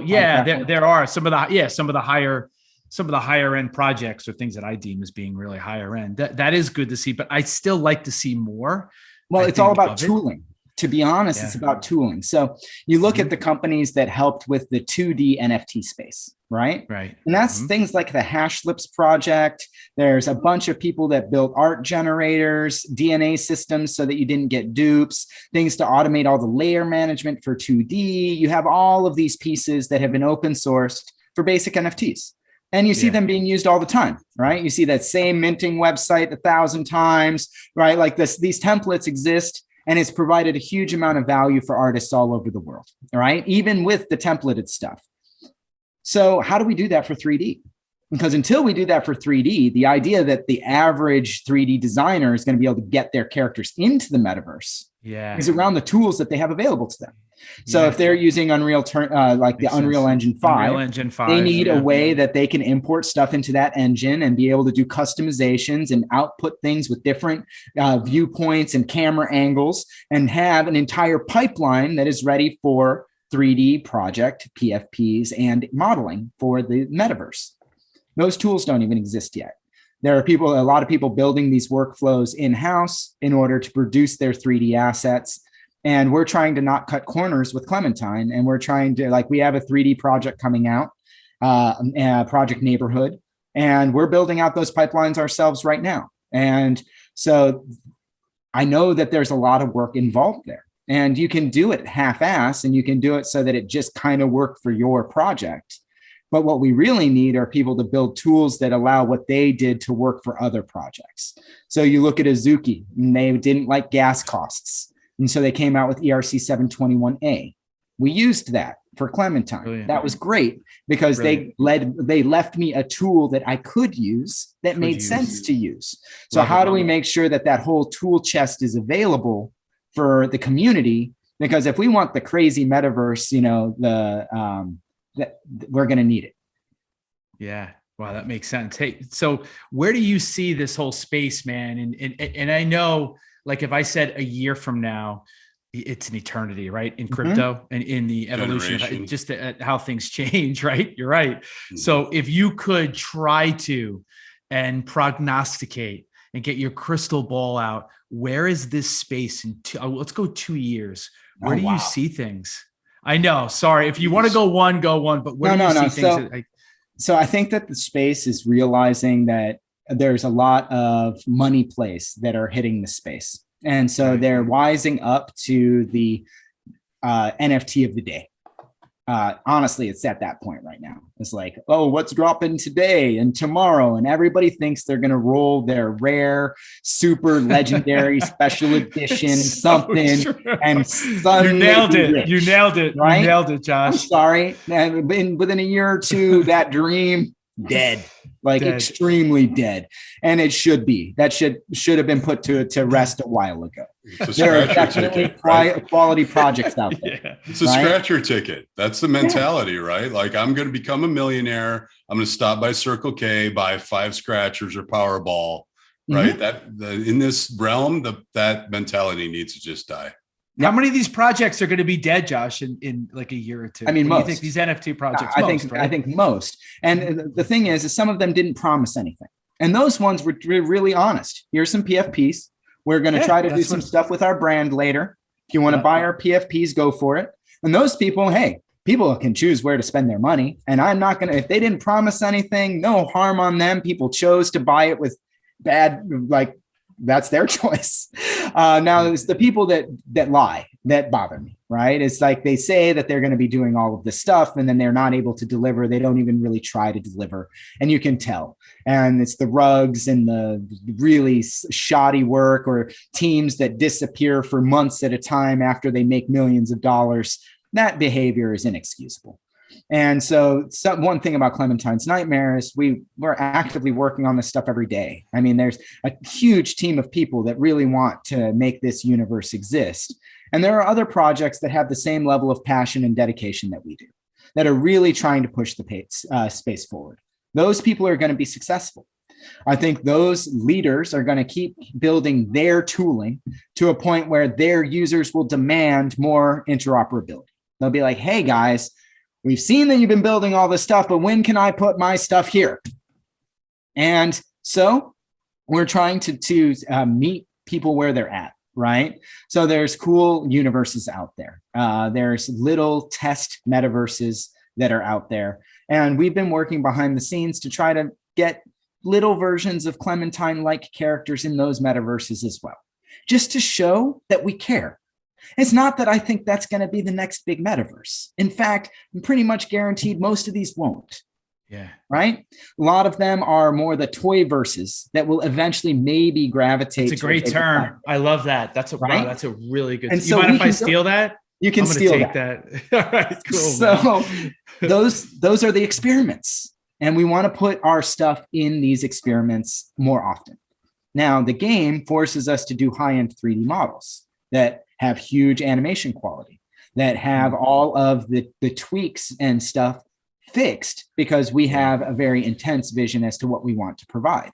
there are some of the higher end projects or things that I deem as being really higher end. That is good to see, but I still like to see more. Well, it's all about tooling. To be honest, it's about tooling. So you look at the companies that helped with the 2D NFT space, right? Right. And that's things like the Hashlips project. There's a bunch of people that built art generators, DNA systems so that you didn't get dupes, things to automate all the layer management for 2D. You have all of these pieces that have been open sourced for basic NFTs. And you see them being used all the time, right? You see that same minting website 1,000 times, right? Like these templates exist, and it's provided a huge amount of value for artists all over the world, right? Even with the templated stuff. So how do we do that for 3D? Because until we do that for 3D, the idea that the average 3D designer is going to be able to get their characters into the metaverse is around the tools that they have available to them. So if they're using Unreal, Unreal Engine 5, they need a way that they can import stuff into that engine and be able to do customizations and output things with different viewpoints and camera angles and have an entire pipeline that is ready for 3D project, PFPs, and modeling for the metaverse. Those tools don't even exist yet. There are a lot of people building these workflows in-house in order to produce their 3D assets. And we're trying to not cut corners with Clementine. And we're trying to, we have a 3D project coming out, Project Neighborhood, and we're building out those pipelines ourselves right now. And so I know that there's a lot of work involved there. And you can do it half-ass, and you can do it so that it just kind of worked for your project. But what we really need are people to build tools that allow what they did to work for other projects. So you look at Azuki, and they didn't like gas costs. And so they came out with ERC 721A. We used that for Clementine. That was great because they left me a tool that I could use that made sense to use. So how do we make sure that that whole tool chest is available for the community? Because if we want the crazy metaverse, we're going to need it. Yeah. Wow, that makes sense. Hey, so where do you see this whole space, man? And I know, like, if I said a year from now, it's an eternity, right? In crypto and in the evolution of just how things change, right? You're right. Mm-hmm. So if you could try to and prognosticate and get your crystal ball out, where is this space in let's go 2 years? Where do you see things? I know. Sorry. If you want to go one, but where do you see things? So I think that the space is realizing that there's a lot of money plays that are hitting the space. And so they're wising up to the NFT of the day. Honestly, it's at that point right now. It's like, oh, what's dropping today and tomorrow? And everybody thinks they're going to roll their rare, super legendary special edition something. And you nailed it. You nailed it. Right? You nailed it, Josh. I'm sorry. And within a year or two, that dream dead. Extremely dead. And it should be. That should have been put to rest a while ago. There are definitely quality projects out there. Yeah. It's a scratcher ticket. That's the mentality, right? Like, I'm going to become a millionaire. I'm going to stop by Circle K, buy 5 scratchers or Powerball, right? In this realm, that mentality needs to just die. How many of these projects are going to be dead, Josh, in like a year or two? I mean, most. Do you think these NFT projects? I think most. And the thing is some of them didn't promise anything. And those ones were really honest. Here's some PFPs. We're going to try to do some stuff with our brand later. If you want to buy our PFPs, go for it. And those people, hey, people can choose where to spend their money. And I'm not going to, if they didn't promise anything, no harm on them. People chose to buy it with bad, that's their choice. Now it's the people that lie that bother me, right? It's like they say that they're going to be doing all of this stuff and then they're not able to deliver. They don't even really try to deliver. And you can tell. And it's the rugs and the really shoddy work or teams that disappear for months at a time after they make millions of dollars. That behavior is inexcusable. And so one thing about Clementine's Nightmare is we're actively working on this stuff every day. I mean, there's a huge team of people that really want to make this universe exist. And there are other projects that have the same level of passion and dedication that we do, that are really trying to push the space forward. Those people are going to be successful. I think those leaders are going to keep building their tooling to a point where their users will demand more interoperability. They'll be like, hey, guys, we've seen that you've been building all this stuff, but when can I put my stuff here? And so we're trying to meet people where they're at, right? So there's cool universes out there. There's little test metaverses that are out there. And we've been working behind the scenes to try to get little versions of Clementine-like characters in those metaverses as well, just to show that we care. It's not that I think that's going to be the next big metaverse. In fact, I'm pretty much guaranteed most of these won't. Yeah. Right? A lot of them are more the toy verses that will eventually maybe gravitate. It's a great term. I love that. That's a really good. And you mind if I steal that? You can steal that. All right, cool. So those are the experiments. And we want to put our stuff in these experiments more often. Now, the game forces us to do high-end 3D models that have huge animation quality, that have all of the tweaks and stuff fixed because we have a very intense vision as to what we want to provide.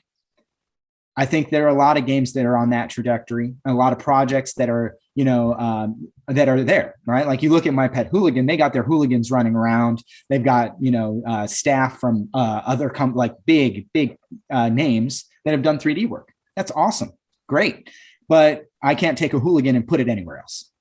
I think there are a lot of games that are on that trajectory, a lot of projects that are, that are there, right? Like you look at My Pet Hooligan, they got their hooligans running around. They've got, staff from other big names that have done 3D work. That's awesome. Great. But I can't take a hooligan and put it anywhere else.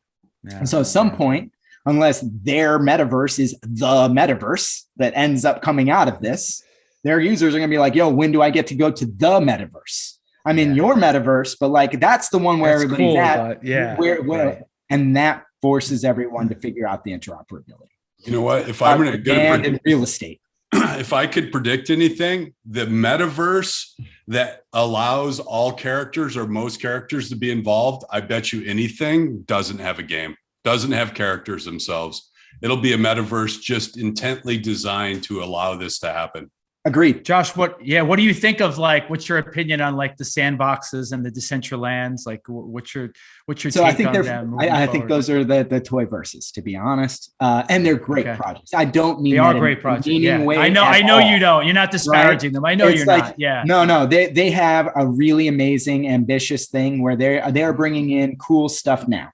Yeah, and so at some point, unless their metaverse is the metaverse that ends up coming out of this, their users are going to be like, yo, when do I get to go to the metaverse? I'm in your metaverse, but that's the one where everybody's cool, at. Right. And that forces everyone to figure out the interoperability. You know what? If I'm going to predict in real estate, if I could predict anything, the metaverse that allows all characters or most characters to be involved, I bet you anything doesn't have a game, doesn't have characters themselves. It'll be a metaverse just intently designed to allow this to happen. Agreed. Josh, what do you think of, like, what's your opinion on like the sandboxes and the Decentralands? Like what's your take on them? I think those are the toy verses, to be honest. And they're great projects. I don't mean they are great projects. Yeah. I know you don't. You're not disparaging them. I know you're not. Yeah. No. They have a really amazing, ambitious thing where they're bringing in cool stuff now.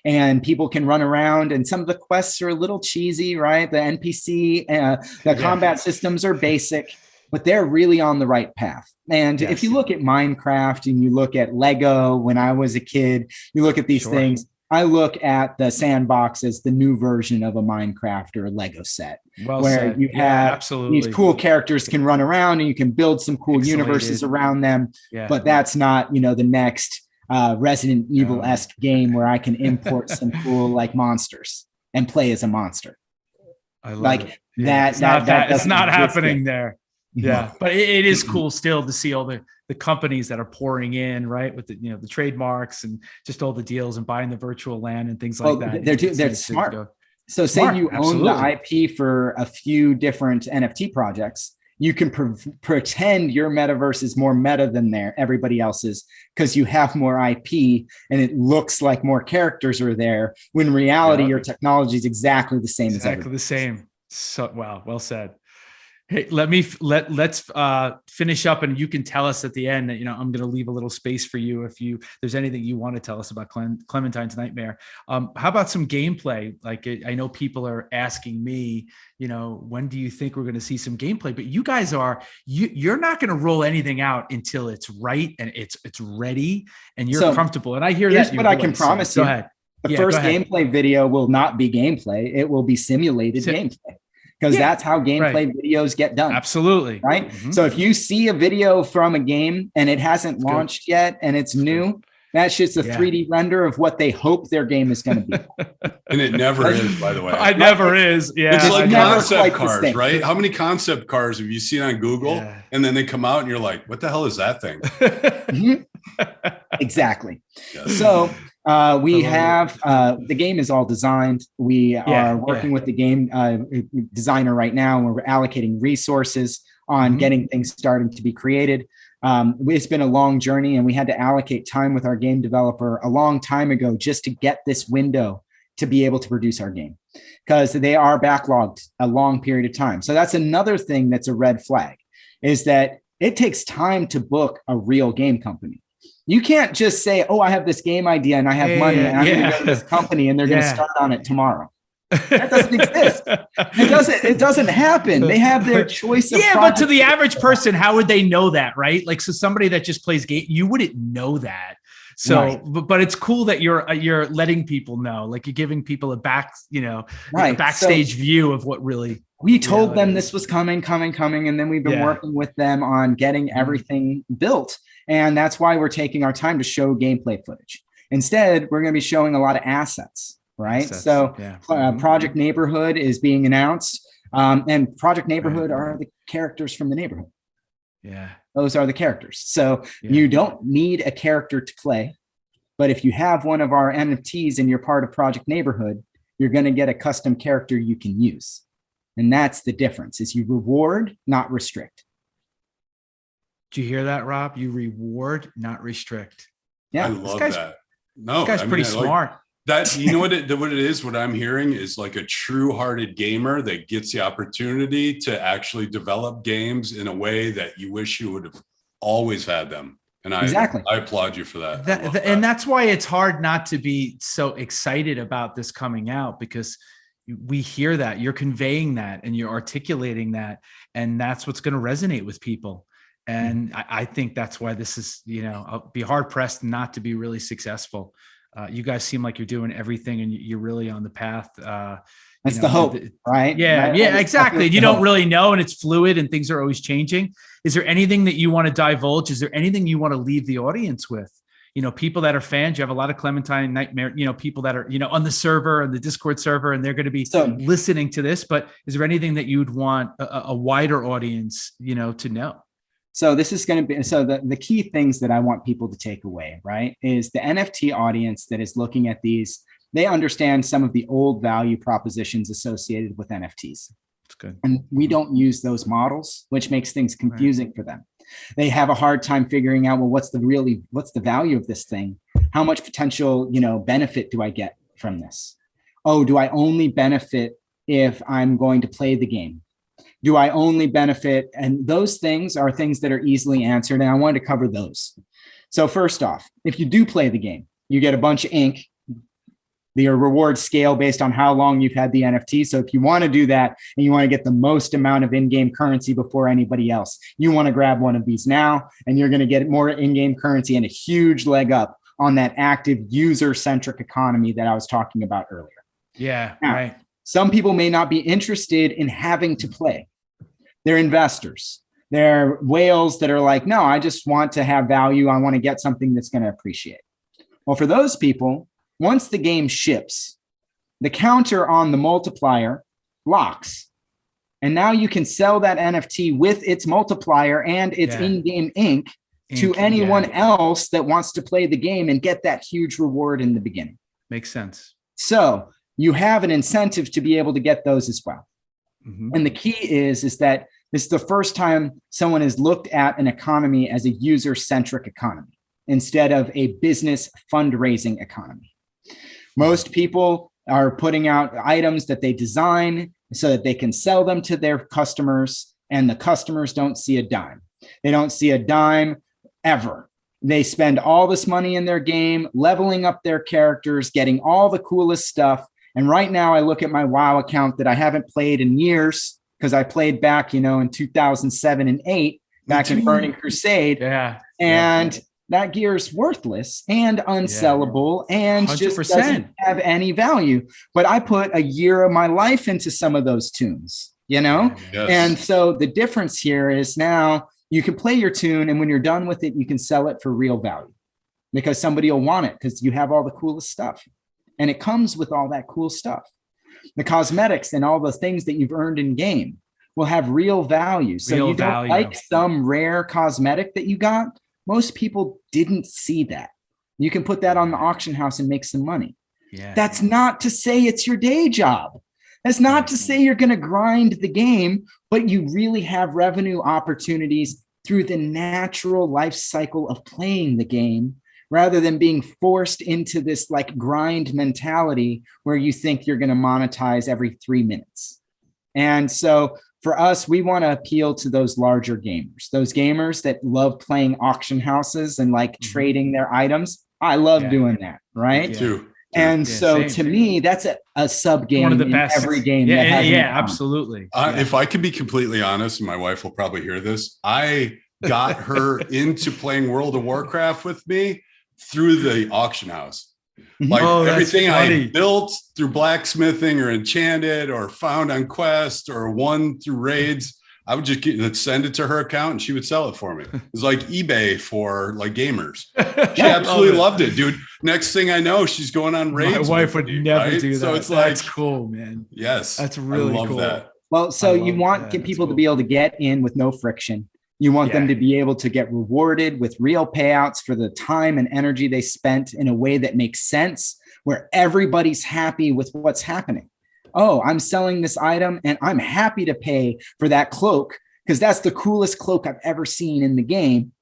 And people can run around, and some of the quests are a little cheesy, right? The NPC, combat systems are basic, but they're really on the right path. And if you look at Minecraft and you look at Lego, when I was a kid, you look at these things, I look at the sandbox as the new version of a Minecraft or a Lego set, where you have these cool characters can run around and you can build some cool universes around them. Yeah. But that's not, the next Resident Evil-esque game where I can import some cool like monsters and play as a monster. I love it. Yeah. It's not happening there. Yeah, but it is cool still to see all the companies that are pouring in, right, with the the trademarks and just all the deals and buying the virtual land and things like that. They're smart. So say you own the IP for a few different NFT projects. You can pretend your metaverse is more meta than everybody else's because you have more IP and it looks like more characters are there. When in reality, your technology is exactly the same. Exactly the same. So wow, well said. Hey, let's finish up, and you can tell us at the end that I'm going to leave a little space for you if there's anything you want to tell us about Clementine's Nightmare. How about some gameplay? Like I know people are asking me, when do you think we're going to see some gameplay? But you guys you're not going to roll anything out until it's right and it's ready and you're comfortable. And I hear that. Here's what I can promise you. Go ahead. The first gameplay video will not be gameplay; it will be simulated gameplay. Because that's how gameplay videos get done. Absolutely. Right. Mm-hmm. So if you see a video from a game and it hasn't launched yet and it's new, that's just a 3D render of what they hope their game is going to be. And it never is, by the way. It never is. Yeah. It's like concept cars, right? How many concept cars have you seen on Google? Yeah. And then they come out and you're like, what the hell is that thing? Exactly. Yes. So we have the game is all designed. We are working with the game designer right now, and we're allocating resources on getting things started to be created. It's been a long journey, and we had to allocate time with our game developer a long time ago just to get this window to be able to produce our game, because they are backlogged a long period of time. So that's another thing that's a red flag, is that it takes time to book a real game company. You can't just say, oh, I have this game idea and I have money and I'm going to go to this company and they're going to start on it tomorrow. That doesn't exist. It doesn't happen. They have their choice of but to the average person, how would they know that, right? Like, so somebody that just plays game, you wouldn't know that. So, but it's cool that you're letting people know, like you're giving people a backstage view of what really. We told them this was coming, and then we've been working with them on getting everything built. And that's why we're taking our time to show gameplay footage. Instead, we're going to be showing a lot of assets, right? Project Neighborhood is being announced. And Project Neighborhood are the characters from the neighborhood. Yeah. Those are the characters. So you don't need a character to play. But if you have one of our NFTs and you're part of Project Neighborhood, you're going to get a custom character you can use. And that's the difference, is you reward, not restrict. Do you hear that, Rob? You reward, not restrict. Yeah, I love that. No, this guy's pretty smart. That, you know what it is? What I'm hearing is like a true-hearted gamer that gets the opportunity to actually develop games in a way that you wish you would have always had them. And I applaud you for that. And that's why it's hard not to be so excited about this coming out, because we hear that you're conveying that and you're articulating that, and that's what's going to resonate with people. And I think that's why this is, I'll be hard pressed not to be really successful. You guys seem like you're doing everything and you're really on the path. That's the hope, right? Yeah, exactly. You don't really know, and it's fluid and things are always changing. Is there anything that you want to divulge? Is there anything you want to leave the audience with? People that are fans, you have a lot of Clementine Nightmare, people that are, on the server and the Discord server, and they're going to be listening to this. But is there anything that you'd want a wider audience, to know? So this is going to be, the key things that I want people to take away, right, is the NFT audience that is looking at these, they understand some of the old value propositions associated with NFTs. That's good. And we don't use those models, which makes things confusing for them. They have a hard time figuring out, well, what's the value of this thing? How much potential, benefit do I get from this? Oh, do I only benefit if I'm going to play the game? Do I only benefit? And those things are things that are easily answered. And I wanted to cover those. So first off, if you do play the game, you get a bunch of ink. Your rewards scale based on how long you've had the NFT. So if you want to do that and you want to get the most amount of in-game currency before anybody else, you want to grab one of these now, and you're going to get more in-game currency and a huge leg up on that active user-centric economy that I was talking about earlier. Yeah, now, right. Some people may not be interested in having to play. They're investors. They're whales that are like, no, I just want to have value. I want to get something that's going to appreciate. Well, for those people, once the game ships, the counter on the multiplier locks. And now you can sell that NFT with its multiplier and its in-game ink to anyone else that wants to play the game and get that huge reward in the beginning. Makes sense. So you have an incentive to be able to get those as well. Mm-hmm. And the key is that this is the first time someone has looked at an economy as a user-centric economy instead of a business fundraising economy. Most people are putting out items that they design so that they can sell them to their customers, and the customers don't see a dime. They don't see a dime ever. They spend all this money in their game, leveling up their characters, getting all the coolest stuff. And right now I look at my WoW account that I haven't played in years because I played back, in 2007 and 8, back in Burning Crusade. And that gear is worthless and unsellable and 100%. Just doesn't have any value. But I put a year of my life into some of those tunes, Yes. And so the difference here is now you can play your tune, and when you're done with it, you can sell it for real value because somebody will want it because you have all the coolest stuff. And it comes with all that cool stuff. The cosmetics and all the things that you've earned in game will have real value. So you don't like some rare cosmetic that you got. Most people didn't see that. You can put that on the auction house and make some money. Yeah. That's not to say it's your day job. That's not to say you're going to grind the game, but you really have revenue opportunities through the natural life cycle of playing the game rather than being forced into this like grind mentality where you think you're going to monetize every 3 minutes. And so for us, we want to appeal to those larger gamers, those gamers that love playing auction houses and like trading their items. I love doing that, right? Me too. And so to me, that's a sub game in every game. Absolutely. If I could be completely honest, and my wife will probably hear this, I got her into playing World of Warcraft with me through the auction house. Like everything I built through blacksmithing or enchanted or found on Quest or won through raids, I would just send it to her account and she would sell it for me. It was like eBay for like gamers. She absolutely loved it, dude. Next thing I know, she's going on raids. My wife would never do that. So it's that's cool, man. Yes. That's really cool. I love that. Well, so you want people to be able to get in with no friction. You want them to be able to get rewarded with real payouts for the time and energy they spent in a way that makes sense, where everybody's happy with what's happening. Oh, I'm selling this item and I'm happy to pay for that cloak because that's the coolest cloak I've ever seen in the game.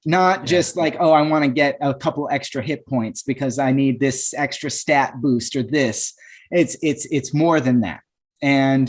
Not just like, oh, I want to get a couple extra hit points because I need this extra stat boost or this. It's more than that. And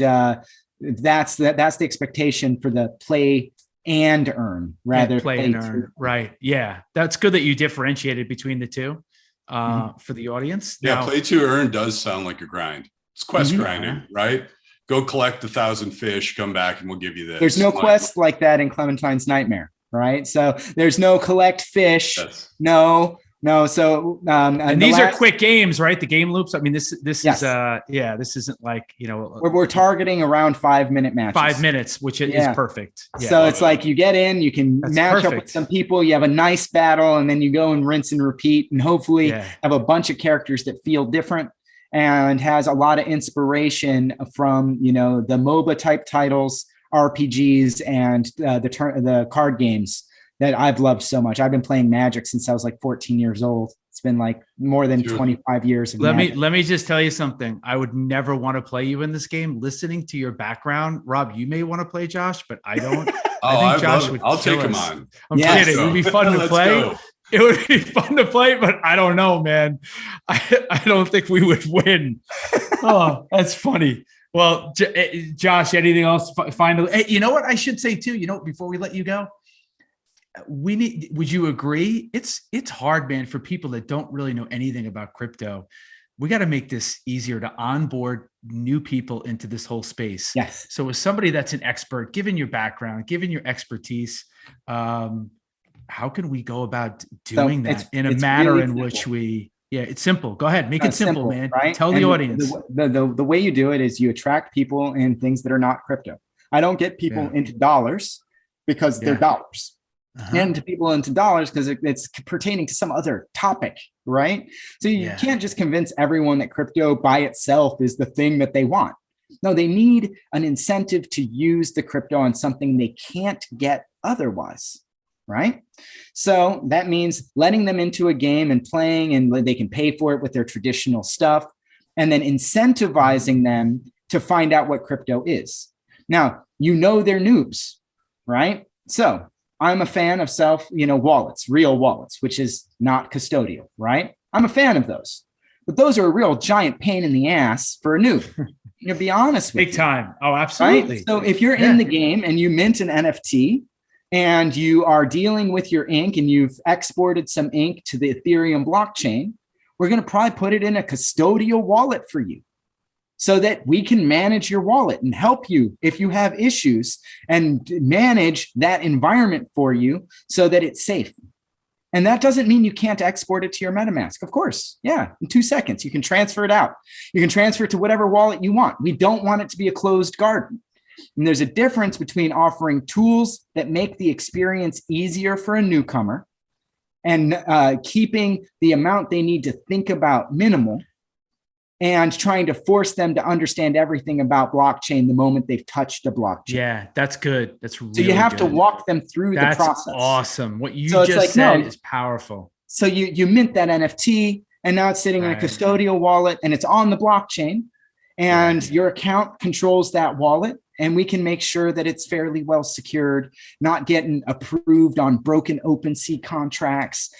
that's the expectation for the play and earn rather play and earn. Right. Yeah. That's good that you differentiated between the two for the audience. Yeah. Now, play to earn does sound like a grind. It's quest grinding, right? Go collect 1,000 fish, come back and we'll give you this. There's no quest like that in Clementine's Nightmare, right? So there's no collect fish. Yes. No. So and these are quick games, right? The game loops. I mean, this is this isn't like, we're targeting around 5-minute matches. 5 minutes, which is perfect. Yeah. So it's like you get in, you can match up with some people, you have a nice battle, and then you go and rinse and repeat, and hopefully have a bunch of characters that feel different and has a lot of inspiration from the MOBA type titles, RPGs, and the card games that I've loved so much. I've been playing Magic since I was like 14 years old. It's been like more than 25 years. Of let me just tell you something. I would never want to play you in this game. Listening to your background, Rob, you may want to play Josh, but I don't. I think Josh would. I'll take him us. on. I'm kidding. It would be fun to play. Go. It would be fun to play, but I don't know, man. I don't think we would win. Oh, that's funny. Well, Josh, anything else? Finally, hey, you know what I should say too? Before we let you go, would you agree? It's hard, man, for people that don't really know anything about crypto. We got to make this easier to onboard new people into this whole space. Yes. So as somebody that's an expert, given your background, given your expertise, how can we go about doing that in a manner really in which it's simple. Go ahead. Make it simple, man. Right? Tell the audience. The way you do it is you attract people in things that are not crypto. I don't get people into dollars because they're dollars. And to people into dollars because it's pertaining to some other topic, right? So you can't just convince everyone that crypto by itself is the thing that they want. No, they need an incentive to use the crypto on something they can't get otherwise, right? So that means letting them into a game and playing, and they can pay for it with their traditional stuff, and then incentivizing them to find out what crypto is. Now, they're noobs, right? So I'm a fan of wallets, real wallets, which is not custodial, right? I'm a fan of those, but those are a real giant pain in the ass for a noob. Be honest with you. Big time. Oh, absolutely. Right? So if you're in the game and you mint an NFT and you are dealing with your ink and you've exported some ink to the Ethereum blockchain, we're going to probably put it in a custodial wallet for you, so that we can manage your wallet and help you if you have issues and manage that environment for you so that it's safe. And that doesn't mean you can't export it to your MetaMask. Of course. Yeah. In 2 seconds, you can transfer it out. You can transfer it to whatever wallet you want. We don't want it to be a closed garden. And there's a difference between offering tools that make the experience easier for a newcomer and keeping the amount they need to think about minimal, and trying to force them to understand everything about blockchain the moment they've touched a blockchain. Yeah, that's good. That's really so you have good. to walk them through the process. That's awesome. What you just said is powerful. So you mint that NFT, and now it's sitting in a custodial wallet, and it's on the blockchain, and your account controls that wallet, and we can make sure that it's fairly well secured, not getting approved on broken OpenSea contracts,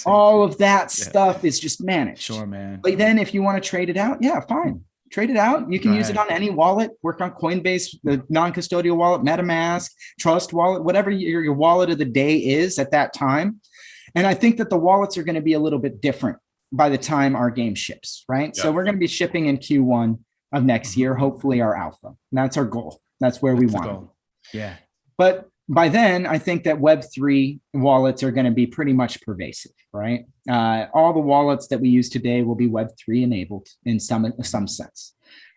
all of that stuff is just managed. Sure, man. But then if you want to trade it out, fine. Trade it out. You can use it on any wallet, work on Coinbase, the non-custodial wallet, MetaMask, Trust Wallet, whatever your wallet of the day is at that time. And I think that the wallets are going to be a little bit different by the time our game ships, right? Yeah. So we're going to be shipping in Q1 of next year, hopefully our alpha. And that's our goal. That's where we want it. Yeah. But by then, I think that Web3 wallets are going to be pretty much pervasive, right? All the wallets that we use today will be Web3 enabled in some sense.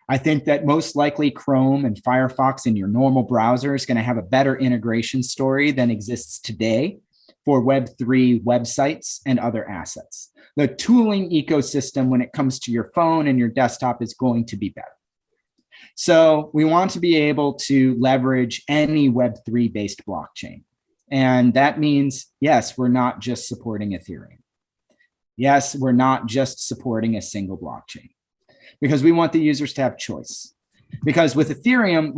I think that most likely Chrome and Firefox in your normal browser is going to have a better integration story than exists today for Web3 websites and other assets. The tooling ecosystem when it comes to your phone and your desktop is going to be better. So we want to be able to leverage any Web3 based blockchain. And that means, yes, we're not just supporting Ethereum. Yes, we're not just supporting a single blockchain, because we want the users to have choice. Because with Ethereum,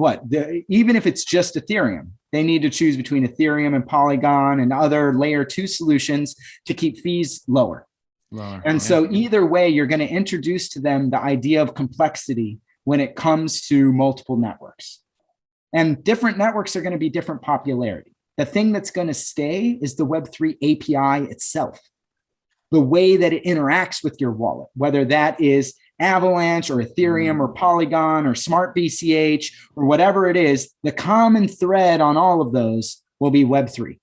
even if it's just Ethereum, they need to choose between Ethereum and Polygon and other layer 2 solutions to keep fees lower. And so either way, you're going to introduce to them the idea of complexity when it comes to multiple networks. And different networks are going to be different popularity. The thing that's going to stay is the Web3 API itself, the way that it interacts with your wallet, whether that is Avalanche or Ethereum or Polygon or Smart BCH or whatever it is, the common thread on all of those will be Web3.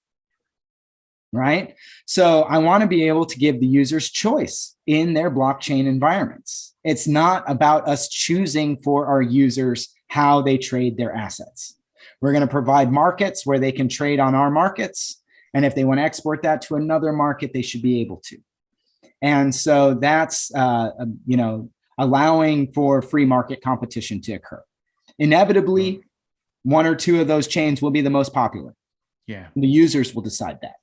Right? So I want to be able to give the users choice in their blockchain environments. It's not about us choosing for our users how they trade their assets. We're going to provide markets where they can trade on our markets. And if they want to export that to another market, they should be able to. And so that's, allowing for free market competition to occur. Inevitably, one or two of those chains will be the most popular. Yeah. The users will decide that.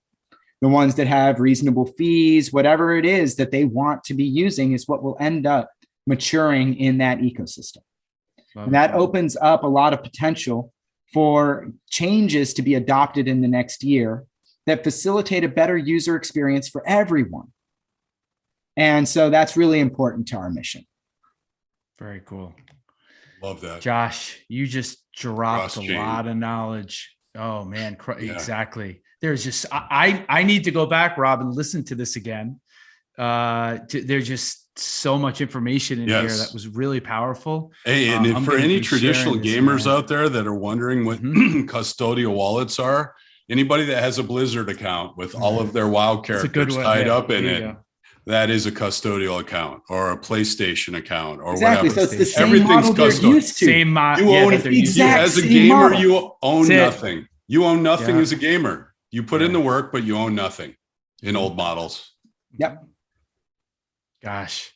The ones that have reasonable fees, whatever it is that they want to be using is what will end up maturing in that ecosystem. And that opens up a lot of potential for changes to be adopted in the next year that facilitate a better user experience for everyone. And so that's really important to our mission. Very cool. Love that. Josh, you just dropped a lot of knowledge. Oh man, exactly. There's just, I need to go back, Rob, and listen to this again. There's just so much information in here that was really powerful. Hey, and for any traditional gamers out there that are wondering what custodial wallets are, anybody that has a Blizzard account with all of their WoW characters tied up in it, that is a custodial account or a PlayStation account or whatever. So it's the same model they're used to. Same model. You own as a gamer, you own nothing. You own nothing as a gamer. You put in the work, but you own nothing in old models. Yep. Gosh.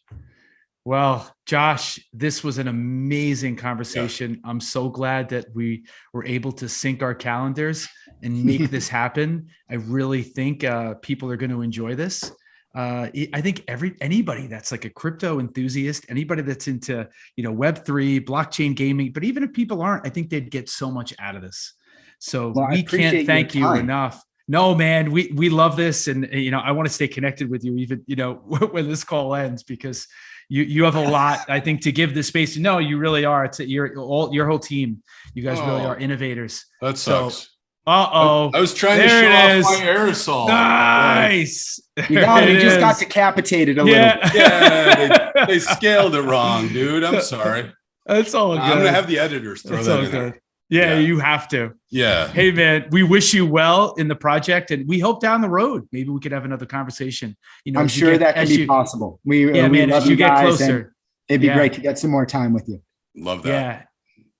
Well, Josh, this was an amazing conversation. Yeah. I'm so glad that we were able to sync our calendars and make this happen. I really think people are going to enjoy this. I think anybody that's like a crypto enthusiast, anybody that's into, Web3, blockchain gaming, but even if people aren't, I think they'd get so much out of this. So we can't thank you enough. No, man, we love this. And, I want to stay connected with you even, when this call ends, because you have a lot, I think, to give this space. No, you really are. It's your whole team. You guys really are innovators. That sucks. I was trying to show off my aerosol. Nice. You just got decapitated a little. Yeah, they scaled it wrong, dude. I'm sorry. That's all good. I'm going to have the editors throw that in there. Yeah, you have to. Yeah. Hey, man, we wish you well in the project, and we hope down the road maybe we could have another conversation. I'm sure that can be possible. We as you get closer, it'd be great to get some more time with you. Love that.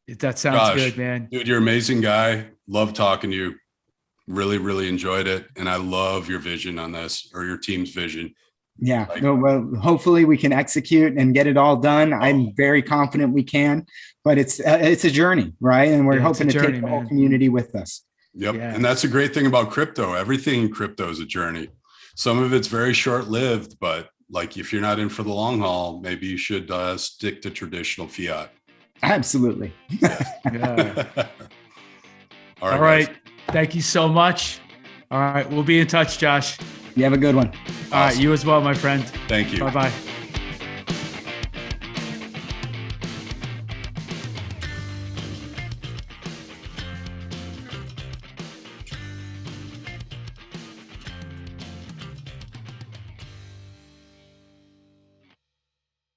Yeah, that sounds good, man. Dude, you're an amazing guy. Love talking to you. Really, really enjoyed it, and I love your vision on this, or your team's vision. Yeah. Well, hopefully we can execute and get it all done. I'm very confident we can, but it's a journey, right? And we're hoping to take the whole community with us. Yep. Yeah. And that's a great thing about crypto. Everything in crypto is a journey. Some of it's very short-lived, but like if you're not in for the long haul, maybe you should stick to traditional fiat. Absolutely. Yeah. All right. Thank you so much. All right. We'll be in touch, Josh. You have a good one. Awesome. All right. You as well, my friend. Thank you. Bye-bye.